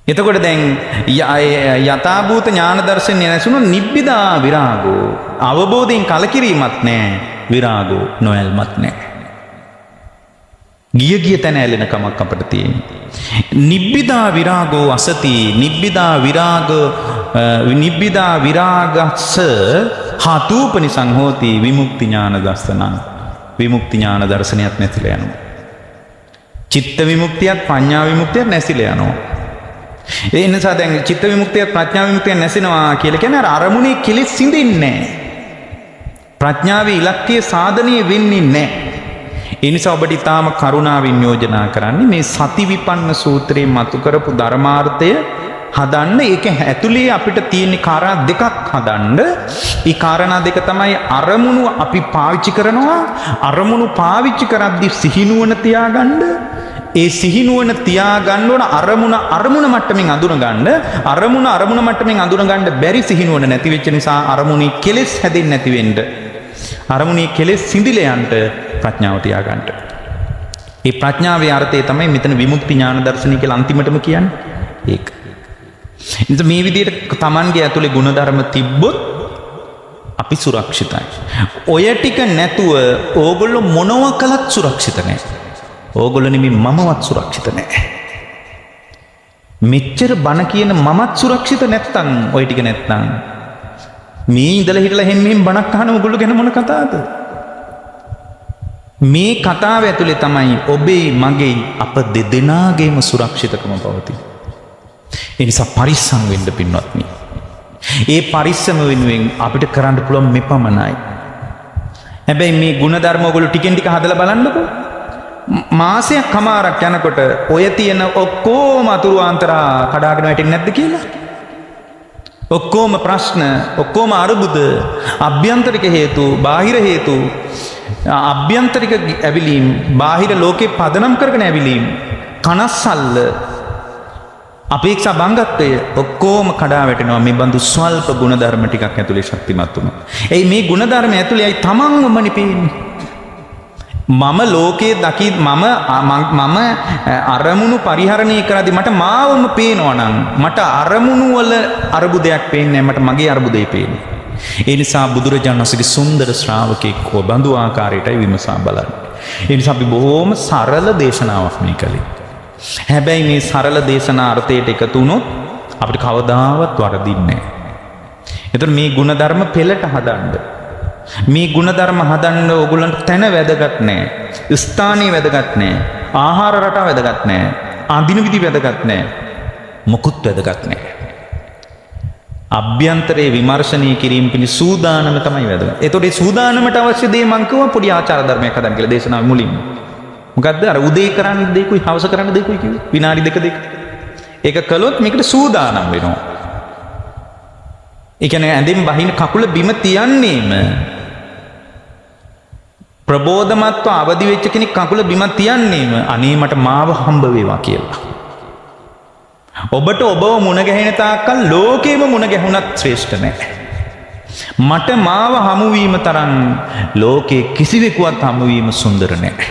Speaker 1: එතකොට දැන් යථාභූත ඥාන දර්ශනය නැසුණු නිබ්බිදා විරාගෝ අවබෝධයෙන් කලකිරීමක් නැහැ, විරාගෝ නොයල්මත් නැහැ. ගිය තැන ඇලෙන කමක් අපිට තියෙනවා. නිබ්බිදා විරාගෝ අසති නිබ්බිදා විරාගස්ස හතූපනිසං හෝති විමුක්ති ඥාන දර්ශනං. විමුක්ති ඥාන දර්ශනයත් නැතිලා යනවා. චිත්ත විමුක්තියත් පඤ්ඤා විමුක්තියත් නැතිලා යනවා. ඒ නිසා දැන් චිත්ත විමුක්තියත් ප්‍රඥා විමුක්තියත් නැසිනවා කියලා කියන්නේ අර අරමුණේ කෙලෙස් සිඳින්නේ නැහැ. ප්‍රඥාවේ ඉලක්කයේ සාධනය වෙන්නේ නැහැ. ඒ නිසා ඔබට ඊටාම කරුණාවෙන් යෝජනා කරන්නේ මේ සති විපන්න සූත්‍රයේ මතු කරපු ධර්මාර්ථය හදන්න. ඒක ඇතුලේ අපිට තියෙන කාරණා දෙකක් හදන්න. ඒ කාරණා දෙක තමයි අරමුණු අපි පාවිච්චි කරනවා. අරමුණු පාවිච්චි කරද්දී සිහිනුවන තියාගන්න. ඒ සිහිනුවන තියාගන්න ඕන අරමුණ මට්ටමින් අඳුනගන්න. අරමුණ මට්ටමින් අඳුනගන්න බැරි සිහිනුවන නැති වෙච්ච නිසා අරමුණේ කෙලෙස් හැදෙන්නේ නැති වෙන්න. අරමුණේ කෙලෙස් සිඳිලා යන්න ප්‍රඥාව තියාගන්න. ඒ ප්‍රඥාවේ අර්ථය තමයි මෙතන විමුක්ති ඥාන දර්ශනය කියලා අන්තිමටම කියන්නේ. ඒක. ඉතින් මේ විදිහට Tamange ඇතුලේ ගුණධර්ම තිබ්බොත් අපි සුරක්ෂිතයි. ඔය ටික නැතුව ඕගොල්ලෝ මොනව කළත් සුරක්ෂිත නැහැ. ඕගොල්ලෝ නෙමෙයි මමවත් සුරක්ෂිත නැහැ. මෙච්චර බණ කියන මමත් සුරක්ෂිත නැත්තම් ඔය ටික නැත්තම් මේ ඉඳලා හිටලා මෙහෙම බණක් අහන ඕගොල්ලෝ ගැන මොන කතාවද? මේ කතාව ඇතුලේ තමයි ඔබේ මගේ අප දෙදෙනාගේම සුරක්ෂිතකම පවතින. ඒ නිසා පරිස්සම් වෙන්න පින්වත්නි. ඒ පරිස්සම වෙනුවෙන් අපිට කරන්න පුළුවන් මෙපමණයි. හැබැයි මේ ಗುಣධර්ම ඔයගොල්ලෝ ටිකෙන් ටික හදලා බලන්නකෝ. මාසයක් කමාරක් යනකොට ඔය තියෙන ඔක්කොම අතුරු ආන්තරා කඩාගෙන වැටෙන්නේ නැද්ද කියලා? ඔක්කොම ප්‍රශ්න, ඔක්කොම අරුබුද, අභ්‍යන්තරික හේතු, බාහිර හේතු, අභ්‍යන්තරික ඇවිලීම්, බාහිර ලෝකේ පදනම් කරගෙන ඇවිලීම්, කනස්සල්ල, අපේක්ෂා බංගත්වය ඔක්කොම කඩා වැටෙනවා මේ බඳු ස්වල්ප ගුණධර්ම ටිකක් ඇතුලේ ශක්තිමත් වුණා. එයි මේ ගුණධර්ම ඇතුලේ අයි තමන්වමනේ පේන්නේ. මම ලෝකයේ දකි මම අරමුණු පරිහරණය කරද්දි මට මාවම පේනවා නම් මට අරමුණු වල අරුබුදයක් පේන්නේ නැහැ, මට මගේ අරුබුදේ පේන්නේ. ඒ නිසා බුදුරජාණන් වහන්සේගේ සුන්දර ශ්‍රාවකෙක් බඳු ආකාරයටයි විමසා බලන්නේ. ඒ නිසා අපි බොහොම සරල දේශනාවක් මේ කළේ. හැබැයි මේ සරල දේශනා අර්ථයට එකතු වුණොත් අපිට කවදාවත් වරදින්නේ නැහැ. එතකොට මේ ಗುಣධර්ම පෙළට හදන්න, මේ ಗುಣධර්ම හදන්න ඕගොල්ලන්ට තැන වැදගත් නැහැ, ස්ථානීය වැදගත් නැහැ, ආහාර රටාව වැදගත් නැහැ, අඳින විදි වැදගත් නැහැ, මොකුත් වැදගත් නැහැ. අභ්‍යන්තරයේ විමර්ශනය කිරීම පිණිස සූදානම තමයි වැදගත්. එතකොට මේ සූදානමට අවශ්‍ය දේ මං කිව්වා පොඩි ආචාර ධර්මයක් හදන්න කියලා දේශනාවේ මුලින්ම. මොකද්ද? අර උදේ කරන්න දෙයකුයි හවස කරන්න දෙයකුයි කිව්වේ. විනාඩි දෙක. ඒක කළොත් මේකට සූදානම් වෙනවා. ඒ කියන්නේ ඇඳෙන් බහින කකුල බිම තියන්නේම ප්‍රබෝධමත්ව අවදි වෙච්ච කෙනෙක් කකුල බිම තියන්නේම අනේ මට මාව හම්බ වේවා කියලා. ඔබට ඔබව මුණ ගැහෙන තාක්කල් ලෝකෙම මුණ ගැහුණත් ශ්‍රේෂ්ඨ නැහැ. මට මාව හමු වීම තරම් ලෝකේ කිසිවෙකුවත් හමු වීම සුන්දර නැහැ.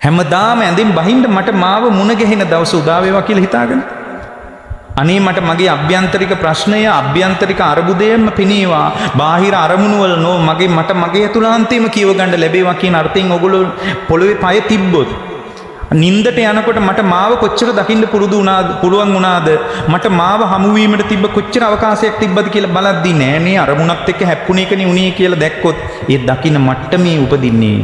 Speaker 1: හැමදාම ඇඳින් බහින්න මට මාව මුණ ගැහෙන දවස උදා වේවා කියලා හිතාගෙන අනේ මට මගේ අභ්‍යන්තරික ප්‍රශ්නය, අභ්‍යන්තරික අරුබුදයම පිනේවා, බාහිර අරමුණු වල නෝ මට මගේ අතුලාන්තයේම කියව ගන්න ලැබේවා කියන අර්ථයෙන් ඔගොල්ලෝ පොළවේ පය තිබ්බොත් නින්දට යනකොට මට මාව කොච්චර දකින්න පුළුවන් වුණාද, මට මාව හමු වීමට තිබ්බ කොච්චර අවකාශයක් තිබ්බද කියලා බලද්දී නෑනේ අරමුණත් එක්ක හැප්පුණේ කනේ උනේ කියලා දැක්කොත් ඒ දකින්න මට්ටමේ උපදින්නේ